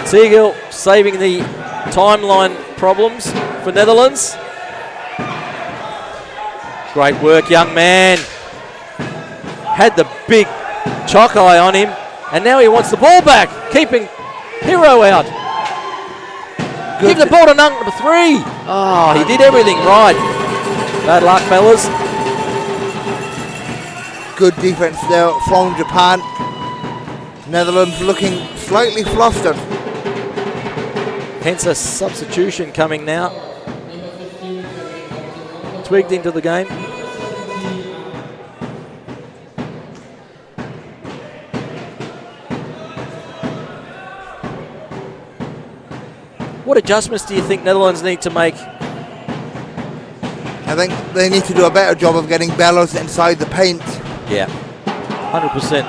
Siegel saving the timeline problems for Netherlands. Great work, young man. Had the big chalk eye on him, and now he wants the ball back, keeping Hero out. Good. Give the ball to number 3. Oh, he did everything right. Bad luck, fellas. Good defense there from Japan. Netherlands looking slightly flustered. Hence a substitution coming now. Twigged into the game. What adjustments do you think Netherlands need to make? I think they need to do a better job of getting Bellows inside the paint. Yeah, 100%.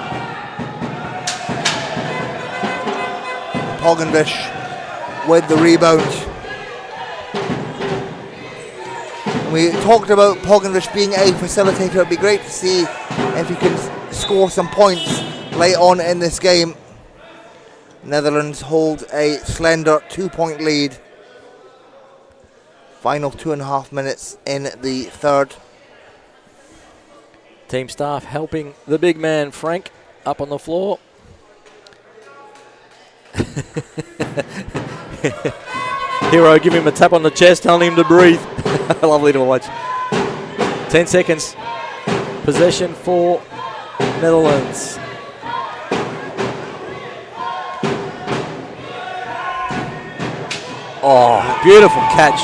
Pogenvish with the rebound. We talked about Pogenvish being a facilitator. It'd be great to see if he can score some points late on in this game. Netherlands hold a slender 2-point lead. Final 2.5 minutes in the third. Team staff helping the big man, Frank, up on the floor. Hero give him a tap on the chest, telling him to breathe. Lovely to watch. 10 seconds. Possession for Netherlands. Oh, beautiful catch.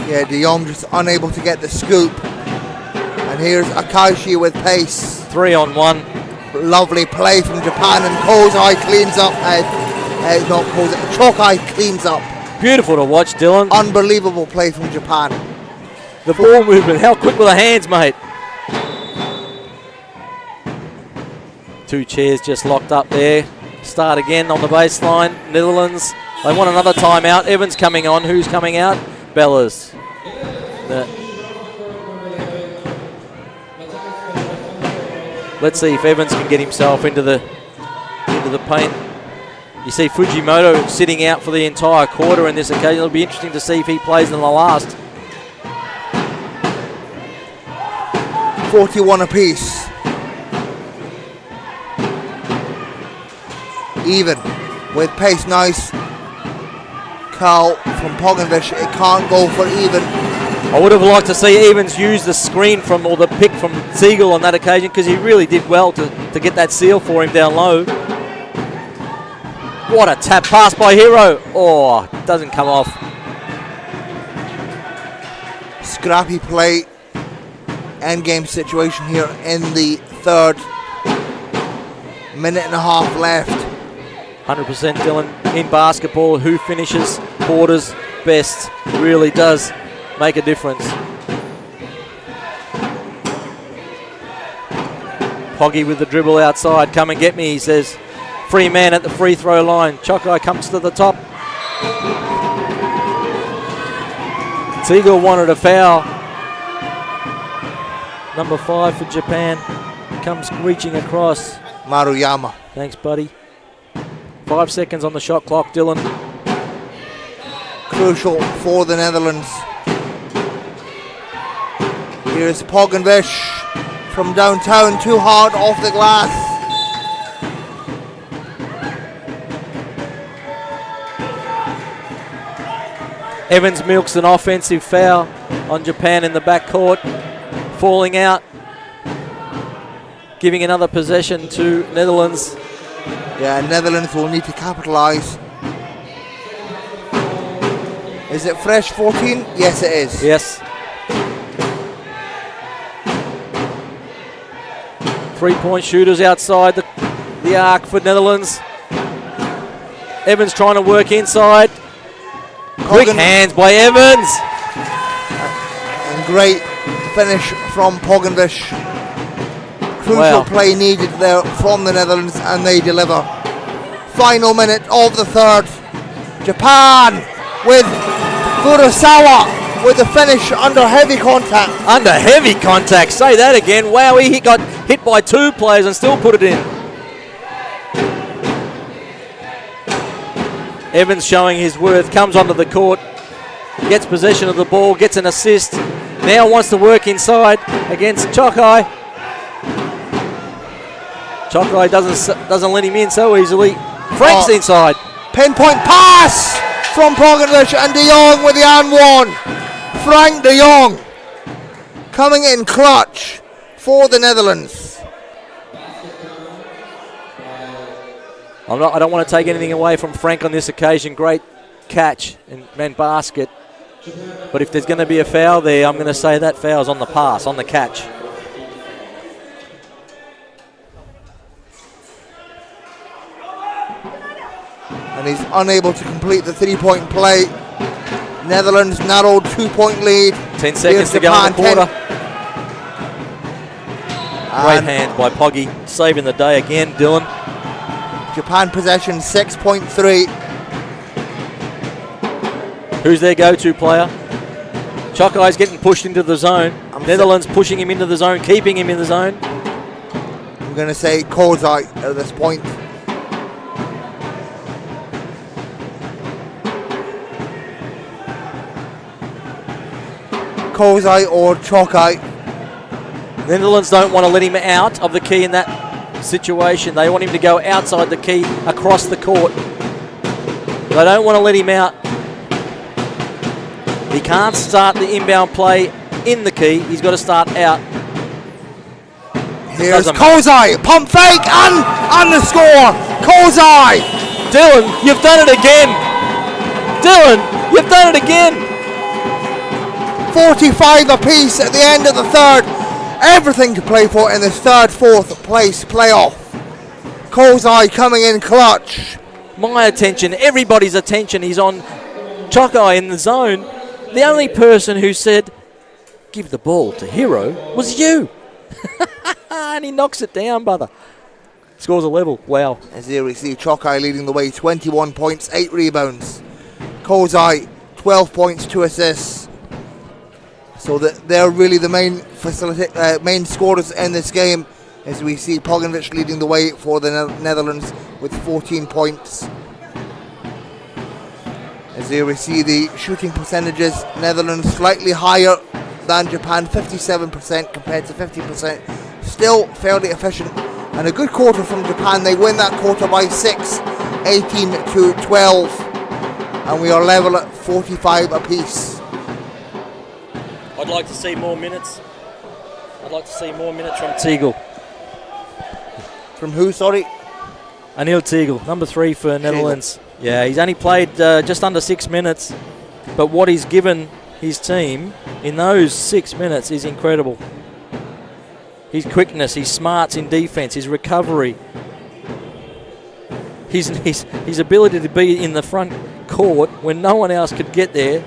Yeah, De Jong just unable to get the scoop. And here's Akashi with pace. 3-on-1. Lovely play from Japan, and Kozai cleans up. Not Kozai, Chokai cleans up. Beautiful to watch, Dylan. Unbelievable play from Japan. The ball movement, how quick were the hands, mate? 2 chairs just locked up there. Start again on the baseline. Netherlands, they want another timeout. Evans coming on. Who's coming out? Bellas. Let's see if Evans can get himself into the paint. You see Fujimoto sitting out for the entire quarter in this occasion. It'll be interesting to see if he plays in the last. 41 apiece. Even with pace. Nice. Carl from Pogovic. It can't go for even. I would have liked to see Evans use the screen from, or the pick from Siegel on that occasion, because he really did well to get that seal for him down low. What a tap pass by Hero. Oh, doesn't come off. Scrappy play. Endgame situation here in the third. Minute and a half left. 100% Dylan in basketball. Who finishes quarters best really does make a difference. Poggy with the dribble outside. Come and get me, he says. Free man at the free throw line. Chokai comes to the top. Siegel wanted a foul. Number 5 for Japan comes reaching across. Maruyama. Thanks, buddy. 5 seconds on the shot clock, Dylan. Crucial for the Netherlands. Here's Pogovic from downtown, too hard off the glass. Evans milks an offensive foul on Japan in the backcourt, falling out, giving another possession to Netherlands. Yeah, Netherlands will need to capitalise. Is it fresh 14? Yes, it is. Yes. 3-point shooters outside the arc for Netherlands. Evans trying to work inside. Quick hands by Evans. And great finish from Pogovic. Crucial play needed there from the Netherlands, and they deliver. Final minute of the third. Japan with Furusawa with the finish under heavy contact. Under heavy contact, say that again. Wow, he got hit by 2 players and still put it in. Evans showing his worth, comes onto the court, gets possession of the ball, gets an assist. Now wants to work inside against Chokai. Chokai doesn't let him in so easily. Frank's inside. Pinpoint pass from Pogovic, and De Jong with the and one. Frank De Jong coming in clutch for the Netherlands. I don't want to take anything away from Frank on this occasion. Great catch and basket. But if there's going to be a foul there, I'm going to say that foul's on the pass, on the catch. And he's unable to complete the 3-point play. Netherlands narrowed 2-point lead. 10 seconds to go in the quarter. Great hand by Poggy, saving the day again, Dylan. Japan possession 6.3. Who's their go-to player? Chokai's getting pushed into the zone. Netherlands pushing him into the zone, keeping him in the zone. I'm going to say Kozai at this point. Kozai or Chokai. Netherlands don't want to let him out of the key in that situation. They want him to go outside the key across the court. They don't want to let him out. He can't start the inbound play in the key. He's got to start out. Here's Kozai. Pump fake and the score. Kozai. Dylan, you've done it again. Dylan, you've done it again. 45 apiece at the end of the third. Everything to play for in this third, fourth place playoff. Kozai coming in clutch. My attention, everybody's attention is on Chokai in the zone. The only person who said, give the ball to Hero, was you. And he knocks it down, brother. Scores a level. Wow. As here we see Chokai leading the way, 21 points, 8 rebounds. Kozai, 12 points, 2 assists. So they're really the main scorers in this game, as we see Pogovic leading the way for the Netherlands with 14 points. As here we see the shooting percentages, Netherlands slightly higher than Japan, 57% compared to 50%. Still fairly efficient, and a good quarter from Japan. They win that quarter by 6, 18-12. and we are level at 45 apiece. I'd like to see more minutes. I'd like to see more minutes from Teagle. From who, sorry? Anil Teagle, number 3 for Netherlands. Yeah, he's only played just under 6 minutes, but what he's given his team in those 6 minutes is incredible. His quickness, his smarts in defence, his recovery, his ability to be in the front court when no one else could get there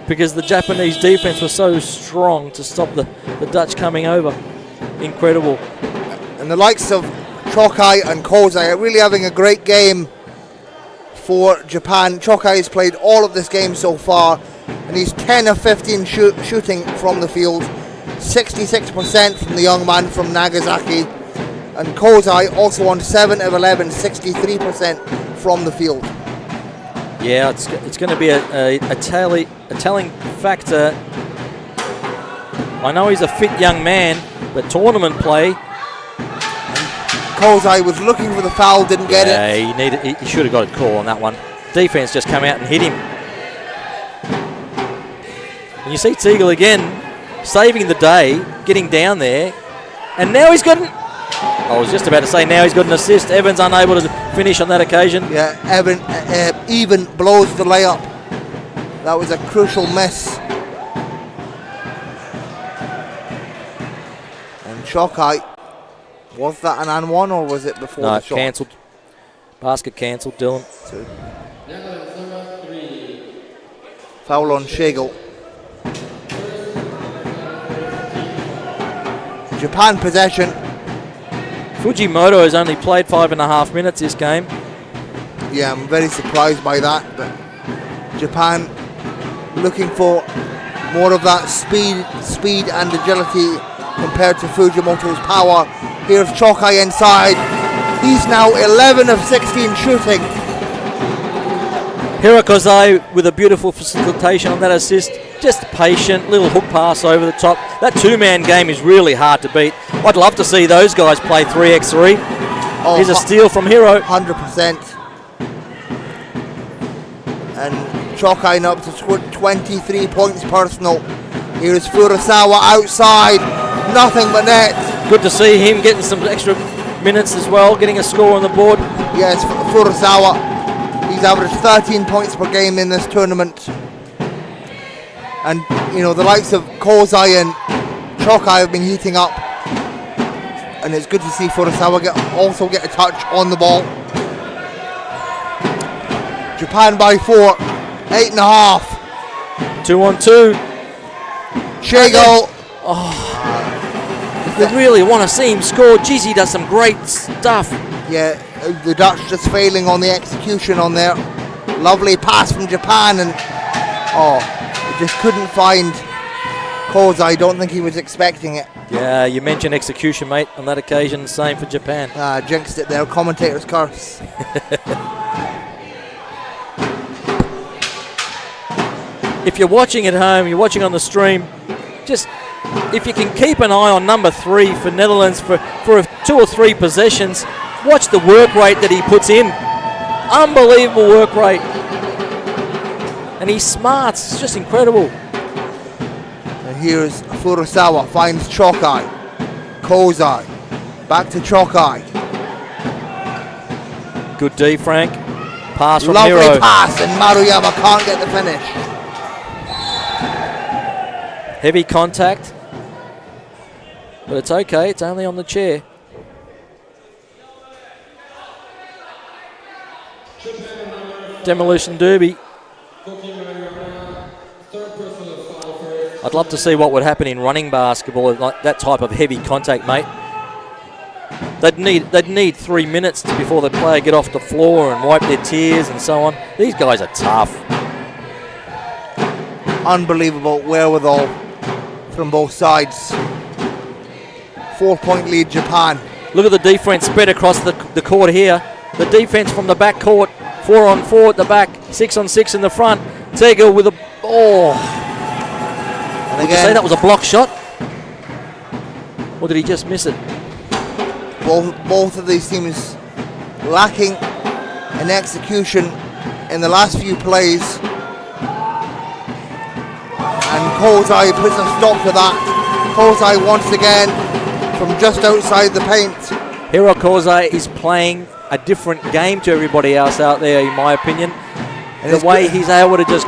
because the Japanese defence was so strong to stop the Dutch coming over. Incredible. And the likes of Chokai and Kozai are really having a great game for Japan. Chokai has played all of this game so far, and he's 10 of 15 shooting from the field, 66% from the young man from Nagasaki, and Kozai also on 7 of 11, 63% from the field. Yeah, it's going to be a telling factor. I know he's a fit young man, but tournament play. Kozai was looking for the foul, didn't get it. He should have got a call on that one. Defense just come out and hit him. And you see Teagle again saving the day, getting down there, and now he's got I was just about to say now he's got an assist. Evans unable to finish on that occasion. Yeah, Evan even blows the layup. That was a crucial miss. And Chokai, was that an and one or was it before the shot? No, cancelled. Basket cancelled, Dylan. So, foul on Schlegel. Japan possession. Fujimoto has only played 5.5 minutes this game. Yeah, I'm very surprised by that. But Japan looking for more of that speed and agility compared to Fujimoto's power. Here's Chokai inside. He's now 11 of 16 shooting. Hirakozai with a beautiful facilitation on that assist. Just patient, little hook pass over the top. That two-man game is really hard to beat. I'd love to see those guys play 3x3. Oh, here's a steal from Hiro. 100%. And Chokai up to 23 points personal. Here's Furusawa outside. Nothing but net. Good to see him getting some extra minutes as well, getting a score on the board. Yes, Furusawa. He's averaged 13 points per game in this tournament. And, you know, the likes of Kozai and Chokai have been heating up. And it's good to see Furusawa also get a touch on the ball. Japan by 4, 8.5. 2-on-2. Schlegel. If we really want to see him score, geez, he does some great stuff. Yeah, the Dutch just failing on the execution on there. Lovely pass from Japan, and he just couldn't find Kozai. I don't think he was expecting it. Yeah, you mentioned execution, mate, on that occasion. Same for Japan. Jinxed it there. Commentator's curse. If you're watching at home, you're watching on the stream, just if you can keep an eye on number 3 for Netherlands for 2 or 3 possessions, watch the work rate that he puts in. Unbelievable work rate. And he's smart. It's just incredible. And here's Furusawa, finds Chokai. Kozai. Back to Chokai. Good D, Frank. Pass from Lovely Hiro. pass, and Maruyama can't get the finish. Heavy contact. But it's okay. It's only on the chair. Demolition Derby. I'd love to see what would happen in running basketball, like that type of heavy contact, mate. They'd need 3 minutes before the player get off the floor and wipe their tears and so on. These guys are tough. Unbelievable wherewithal from both sides. 4-point lead, Japan. Look at the defense spread across the court here. The defense from the back court, 4-on-4 at the back, 6-on-6 in the front. Teagle with a And Would you say that was a block shot? Or did he just miss it? both of these teams lacking in execution in the last few plays. And Kozai puts a stop to that. Kozai once again from just outside the paint. Hiro Kozai is playing a different game to everybody else out there, in my opinion. And The way he's able to just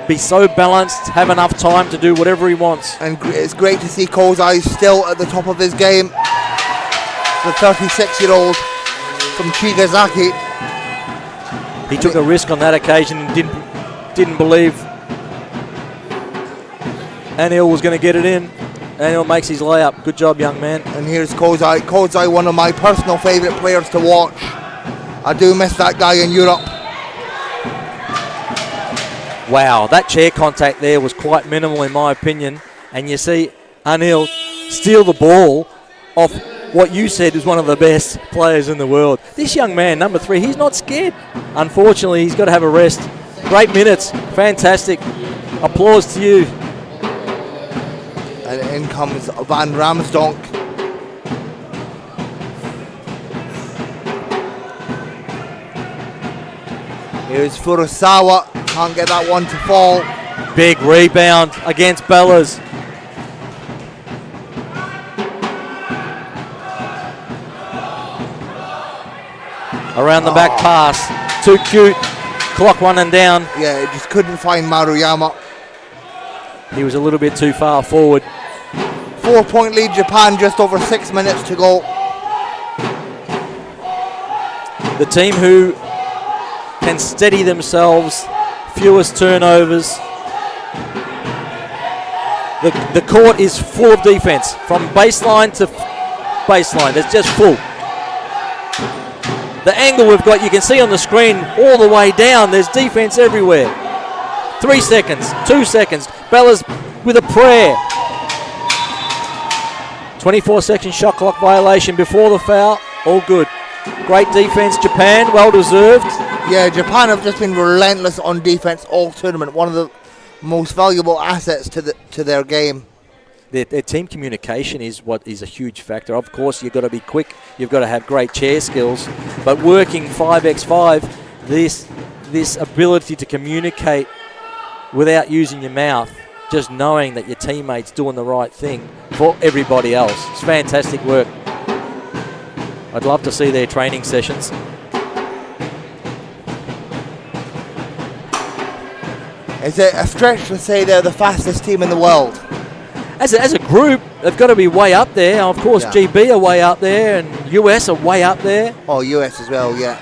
be so balanced, have enough time to do whatever he wants. And it's great to see Kozai still at the top of his game. The 36-year-old from Chigasaki. He took a risk on that occasion and didn't believe Anil was going to get it in. Anil makes his layup. Good job, young man. And here's Kozai. Kozai, one of my personal favourite players to watch. I do miss that guy in Europe. Wow, that chair contact there was quite minimal in my opinion. And you see Anil steal the ball off what you said is one of the best players in the world. This young man, number 3, he's not scared. Unfortunately, he's got to have a rest. Great minutes. Fantastic. Applause to you. And in comes Van Ramsdonk. Here's Furusawa. Can't get that one to fall. Big rebound against Bellas. Around the back pass. Too cute. Clock running down. Yeah, it just couldn't find Maruyama. He was a little bit too far forward. 4-point lead Japan, just over 6 minutes to go. The team who can steady themselves, fewest turnovers. The court is full of defense. From baseline to baseline, it's just full. The angle we've got, you can see on the screen all the way down, there's defense everywhere. 3 seconds, 2 seconds. Bellas with a prayer. 24-second shot clock violation before the foul. All good. Great defense, Japan, well deserved. Yeah, Japan have just been relentless on defense all tournament. One of the most valuable assets to their game. Their team communication is what is a huge factor. Of course, you've got to be quick. You've got to have great chair skills. But working 5x5, this ability to communicate without using your mouth, just knowing that your teammate's doing the right thing for everybody else. It's fantastic work. I'd love to see their training sessions. Is it a stretch to say they're the fastest team in the world? As a group, they've got to be way up there. Of course, Yeah. GB are way up there, and US are way up there. Oh, US as well, yeah.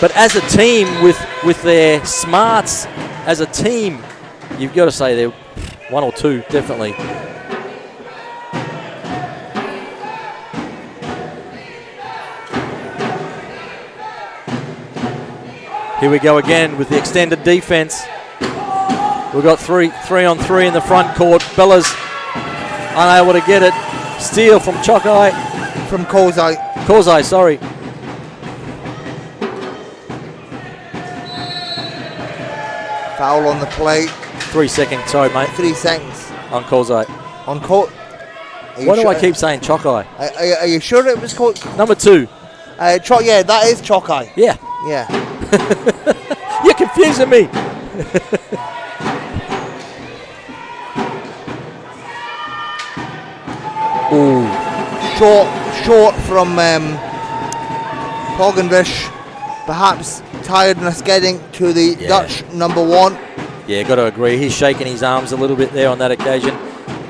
But as a team, with their smarts, as a team, you've got to say they're 1 or 2, definitely. Here we go again with the extended defense. We've got 3-on-3 in the front court. Bellas unable to get it. Steal from Chokai. From Kozai. Kozai, sorry. Foul on the play. 3 seconds, sorry mate, 3 seconds. on Kozai. On court. Why do I keep saying Chokai? Are you sure it was court? Number 2. Yeah, that is Chokai. Yeah. Yeah. You're confusing me. Ooh. Short from Pogenvish. Perhaps tiredness getting to the Dutch number 1. Yeah, got to agree. He's shaking his arms a little bit there on that occasion.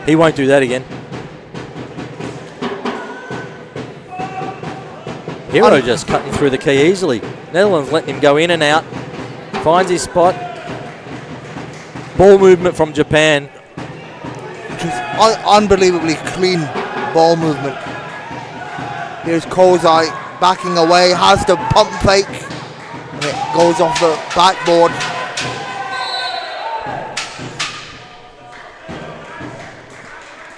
He won't do that again. Hiro just cutting through the key easily. Netherlands letting him go in and out. Finds his spot. Ball movement from Japan. Just unbelievably clean ball movement. Here's Kozai backing away, has the pump fake, and it goes off the backboard.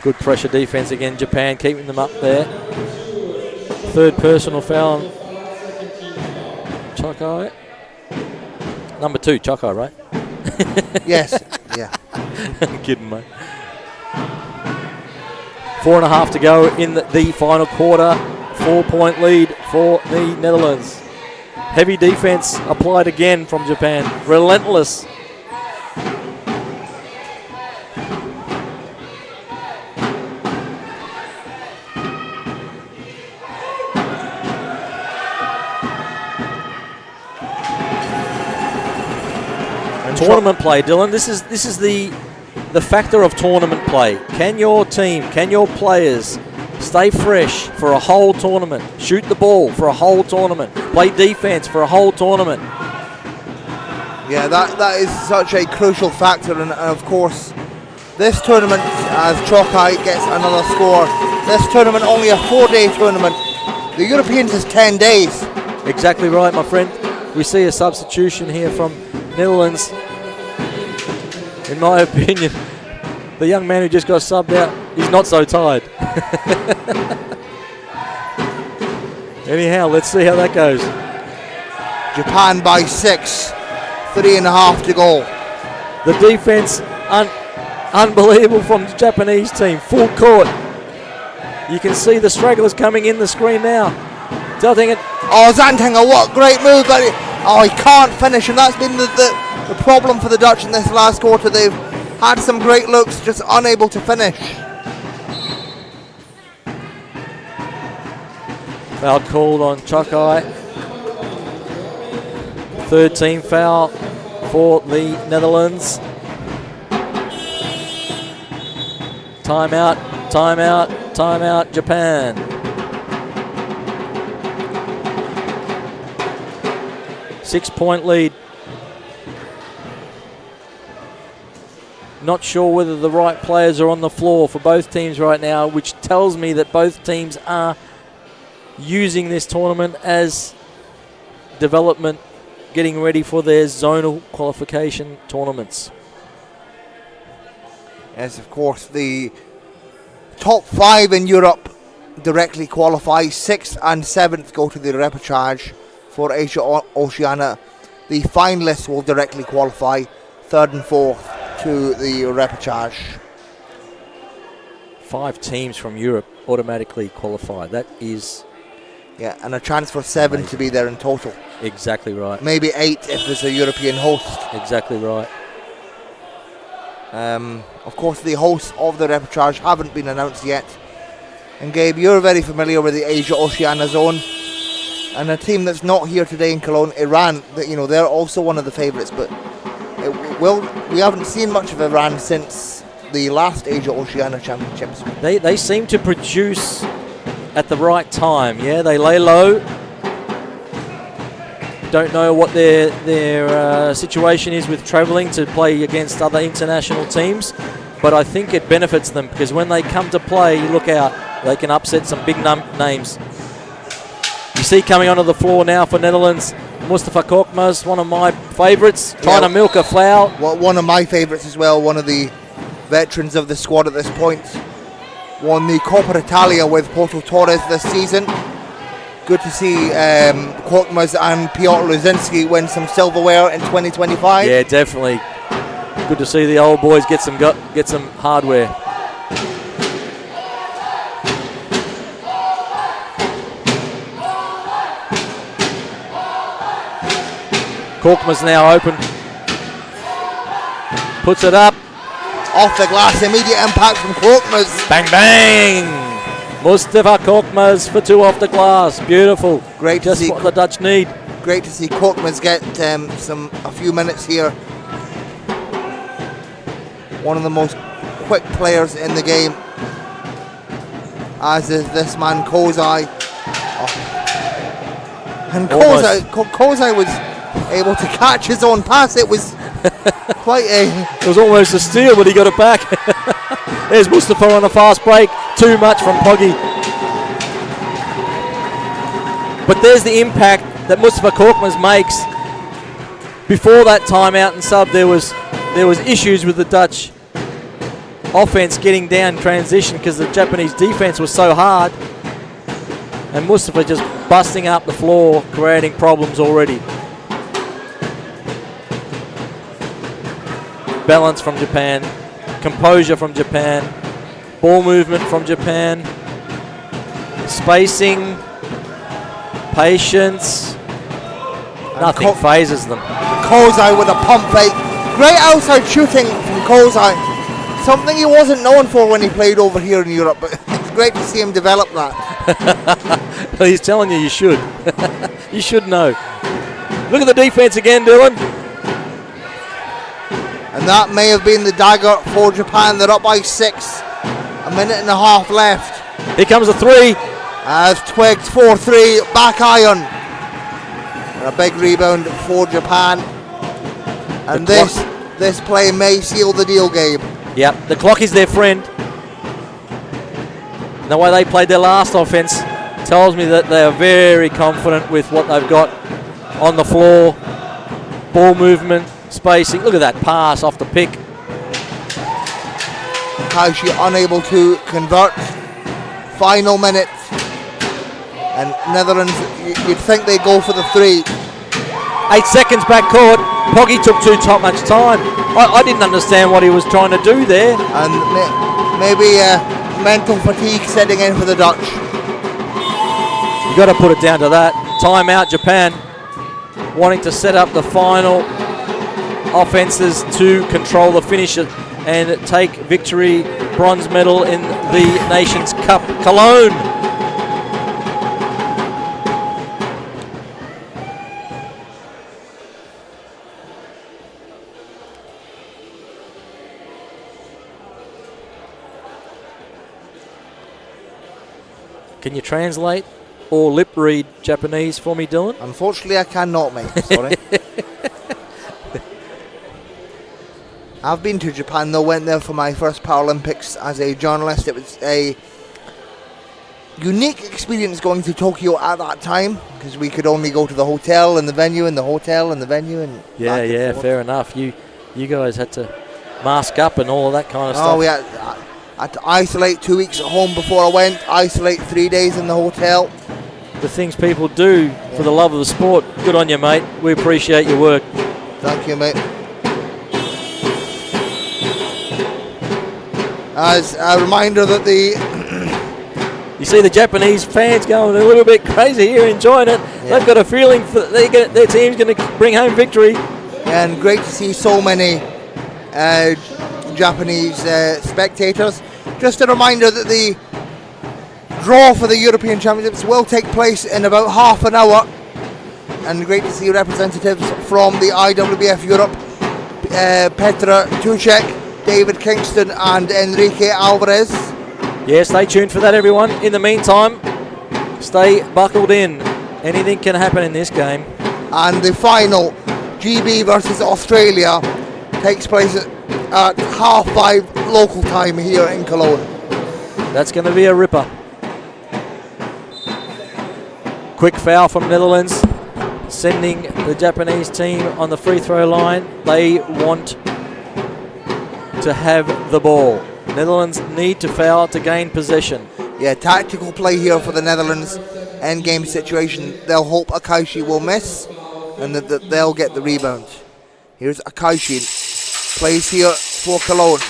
Good pressure defense again, Japan keeping them up there. Third personal foul on Chokai. Number 2, Chokai, right? Yes, yeah. I'm kidding, mate. 4.5 to go in the final quarter. 4-point lead for the Netherlands. Heavy defense applied again from Japan. Relentless. Tournament play, Dylan. This is the factor of tournament play. Can your team, can your players stay fresh for a whole tournament? Shoot the ball for a whole tournament. Play defense for a whole tournament. Yeah, that is such a crucial factor, and of course, this tournament, as Chokai gets another score, this tournament only a 4-day tournament. The Europeans is 10 days. Exactly right, my friend. We see a substitution here from Netherlands. In my opinion, the young man who just got subbed out, he's not so tired. Anyhow, let's see how that goes. Japan by 6, 3.5 to go. The defense, unbelievable from the Japanese team, full court. You can see the stragglers coming in the screen now. Tilting it. Oh, Zantinger, what a great move. But he can't finish, and that's been the problem for the Dutch in this last quarter. They've had some great looks, just unable to finish. Foul called on Chokai. Third team foul for the Netherlands. Timeout, timeout, timeout, Japan. Six-point lead. Not sure whether the right players are on the floor for both teams right now, which tells me that both teams are using this tournament as development, getting ready for their zonal qualification tournaments. Yes, of course, the top 5 in Europe directly qualify. 6th and 7th go to the repechage for Asia Oceania. The finalists will directly qualify. 3rd and 4th to the repechage. 5 teams from Europe automatically qualify. That is... Yeah, and a chance for 7 to be there in total. Exactly right. Maybe 8 if there's a European host. Exactly right. Of course, the hosts of the repechage haven't been announced yet. And Gabe, you're very familiar with the Asia Oceania zone. And a team that's not here today in Cologne, Iran, they're also one of the favourites, but we haven't seen much of Iran since the last Asia Oceania Championships. They seem to produce at the right time. Yeah, they lay low. Don't know what their situation is with travelling to play against other international teams, but I think it benefits them because when they come to play, look out, they can upset some big names. You see coming onto the floor now for Netherlands, Mustafa Korkmaz, one of my favourites, trying to milk a foul. Well, one of my favourites as well, one of the veterans of the squad at this point. Won the Coppa Italia with Porto Torres this season. Good to see Korkmaz and Piotr Luzinski win some silverware in 2025. Yeah, definitely. Good to see the old boys get some hardware. Korkmaz now open. Puts it up. Off the glass, immediate impact from Korkmaz. Bang, bang! Mustafa Korkmaz for 2 off the glass. Beautiful. Great Just to see what the Dutch need. Great to see Korkmaz get a few minutes here. One of the most quick players in the game, as is this man Kozai. Oh. And Kozai was able to catch his own pass. It was quite a... It was almost a steal, but he got it back. There's Mustafa on a fast break. Too much from Poggi. But there's the impact that Mustafa Korkmaz makes. Before that timeout and sub, there was issues with the Dutch offense getting down transition because the Japanese defense was so hard. And Mustafa just busting up the floor, creating problems already. Balance from Japan, composure from Japan, ball movement from Japan, spacing, patience, Nothing phases them. Kozai with a pump fake. Great outside shooting from Kozai. Something he wasn't known for when he played over here in Europe, but it's great to see him develop that. He's telling you should. You should know. Look at the defense again, Dylan. And that may have been the dagger for Japan. They're up by 6. A minute and a half left. Here comes the 3. As Twigs 4-3, back iron. And a big rebound for Japan. And this play may seal the deal, Gabe. Yep, the clock is their friend. The way they played their last offense tells me that they are very confident with what they've got on the floor. Ball movement, spacing. Look at that pass off the pick. Kaishi unable to convert. Final minute. And Netherlands, you'd think they'd go for the 3. 8 seconds back court. Poggy took too much time. I didn't understand what he was trying to do there. And maybe mental fatigue setting in for the Dutch. You got to put it down to that. Timeout, Japan wanting to set up the final offenses to control the finish and take victory, bronze medal in the Nations Cup. Cologne. Can you translate or lip read Japanese for me, Dylan? Unfortunately, I cannot, mate. Sorry. I've been to Japan, though. Went there for my first Paralympics as a journalist. It was a unique experience going to Tokyo at that time because we could only go to the hotel and the venue and the hotel and the venue and yeah, fair enough. You guys had to mask up and all of that kind of stuff. Oh, we had to isolate 2 weeks at home before I went. Isolate 3 days in the hotel. The things people do for the love of the sport. Good on you, mate. We appreciate your work. Thank you, mate. As a reminder that you see the Japanese fans going a little bit crazy here, enjoying it. Yeah. They've got a feeling that their team's going to bring home victory. And great to see so many Japanese spectators. Just a reminder that the draw for the European Championships will take place in about half an hour. And great to see representatives from the IWBF Europe, Petra Tuchek, David Kingston and Enrique Alvarez. Yes, stay tuned for that, everyone. In the meantime, stay buckled in. Anything can happen in this game. And the final, GB versus Australia, takes place at 5:30 local time here in Cologne. That's going to be a ripper. Quick foul from Netherlands, sending the Japanese team on the free throw line. They want to have the ball. Netherlands need to foul to gain possession. Yeah, tactical play here for the Netherlands. End game situation. They'll hope Akaishi will miss and that they'll get the rebound. Here's Akaishi. Plays here for Cologne.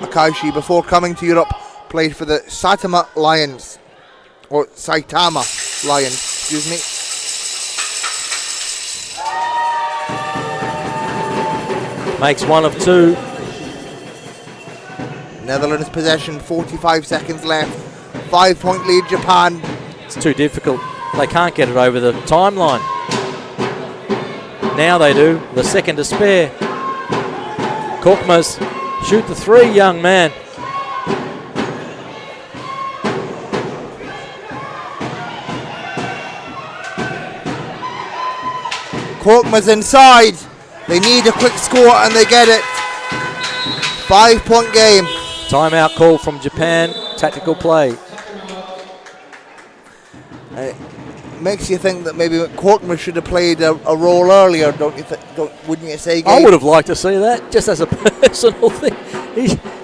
Akaishi, before coming to Europe, played for the Saitama Lions. Or Saitama Lions, excuse me. Makes one of two. Netherlands possession, 45 seconds left. 5-point lead, Japan. It's too difficult. They can't get it over the timeline. Now they do. The second to spare. Korkmaz, shoot the 3, young man. Korkmaz inside. They need a quick score and they get it. 5-point game. Timeout call from Japan. Tactical play. Makes you think that maybe Korkmaz should have played a role earlier, don't you? Wouldn't you say, Gabe? I would have liked to see that, just as a personal thing.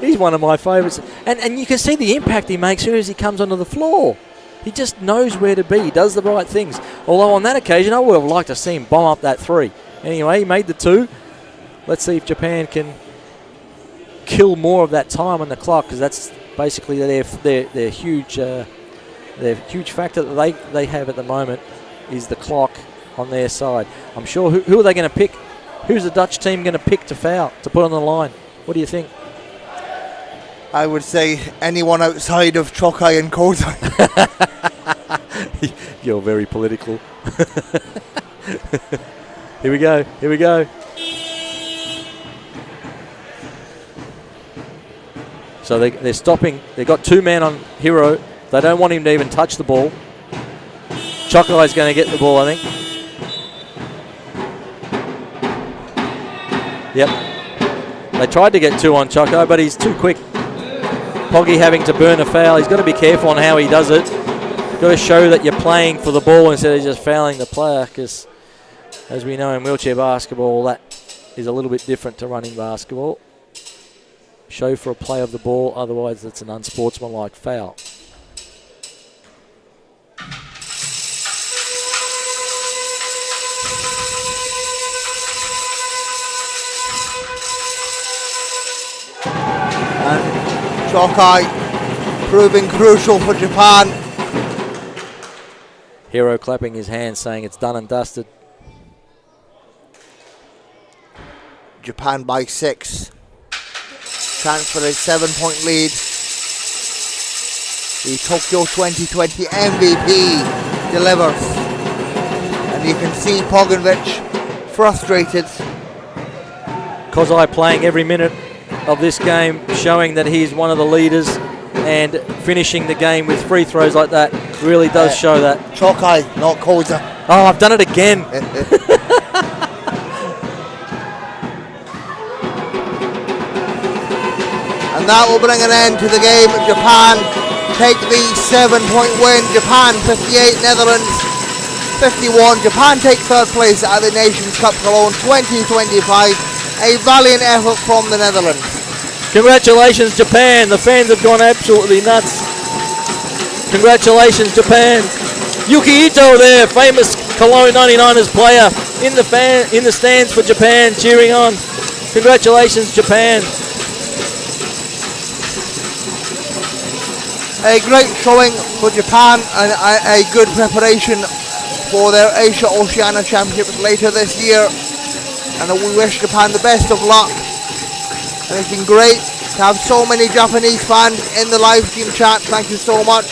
He's one of my favourites, and you can see the impact he makes as soon as he comes onto the floor. He just knows where to be. He does the right things. Although on that occasion, I would have liked to see him bomb up that 3. Anyway, he made the 2. Let's see if Japan can kill more of that time on the clock, because that's basically their huge The huge factor that they have at the moment is the clock on their side. I'm sure, who are they going to pick? Who's the Dutch team going to pick to foul, to put on the line? What do you think? I would say anyone outside of Chokai and Kozai. You're very political. Here we go. Here we go. So they're stopping. They've got 2 men on Hero. They don't want him to even touch the ball. Chokai's going to get the ball, I think. Yep. They tried to get 2 on Chokai, but he's too quick. Poggy having to burn a foul. He's got to be careful on how he does it. Got to show that you're playing for the ball instead of just fouling the player, because as we know in wheelchair basketball, that is a little bit different to running basketball. Show for a play of the ball, otherwise it's an unsportsmanlike foul. And Chokai proving crucial for Japan. Hero clapping his hands, saying it's done and dusted. Japan by 6. Chance for a 7-point lead. The Tokyo 2020 MVP delivers. And you can see Pogovic frustrated. Kozai playing every minute of this game, showing that he's one of the leaders, and finishing the game with free throws like that really does show that. Chokai, not Kozai. Oh, I've done it again. And that will bring an end to the game. Japan take the 7-point win. Japan 58, Netherlands 51. Japan take 3rd place at the Nations Cup Cologne 2025. A valiant effort from the Netherlands. Congratulations, Japan. The fans have gone absolutely nuts. Congratulations, Japan. Yuki Ito there, famous Cologne 99ers player, in the stands for Japan, cheering on. Congratulations, Japan. A great showing for Japan, and a good preparation for their Asia Oceania Championships later this year. And we wish Japan the best of luck. And it's been great to have so many Japanese fans in the live stream chat. Thank you so much.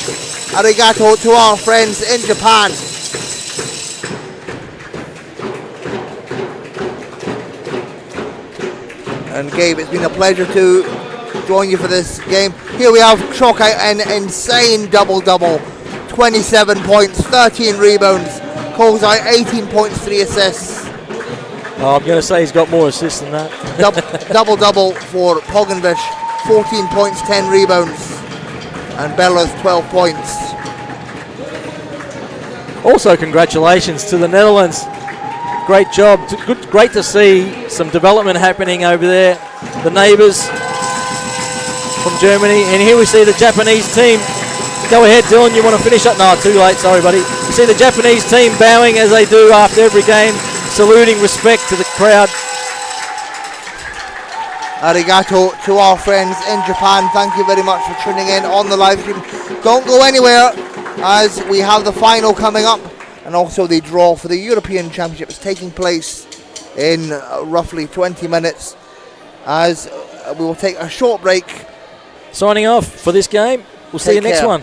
Arigato to our friends in Japan. And Gabe, it's been a pleasure to join you for this game. Here we have Chokai, an insane double-double. 27 points, 13 rebounds. Kozai, 18 points, 3 assists. Oh, I'm going to say he's got more assists than that. Double-double for Pogovic, 14 points, 10 rebounds. And Bella's 12 points. Also, congratulations to the Netherlands. Great job. Great to see some development happening over there. The neighbours from Germany. And here we see the Japanese team. Go ahead, Dylan. You want to finish up? No, too late. Sorry, buddy. You see the Japanese team bowing as they do after every game, saluting respect to the crowd. Arigato to our friends in Japan. Thank you very much for tuning in on the live stream. Don't go anywhere, as we have the final coming up, and also the draw for the European Championships taking place in roughly 20 minutes, as we will take a short break. Signing off for this game. We'll see you next one.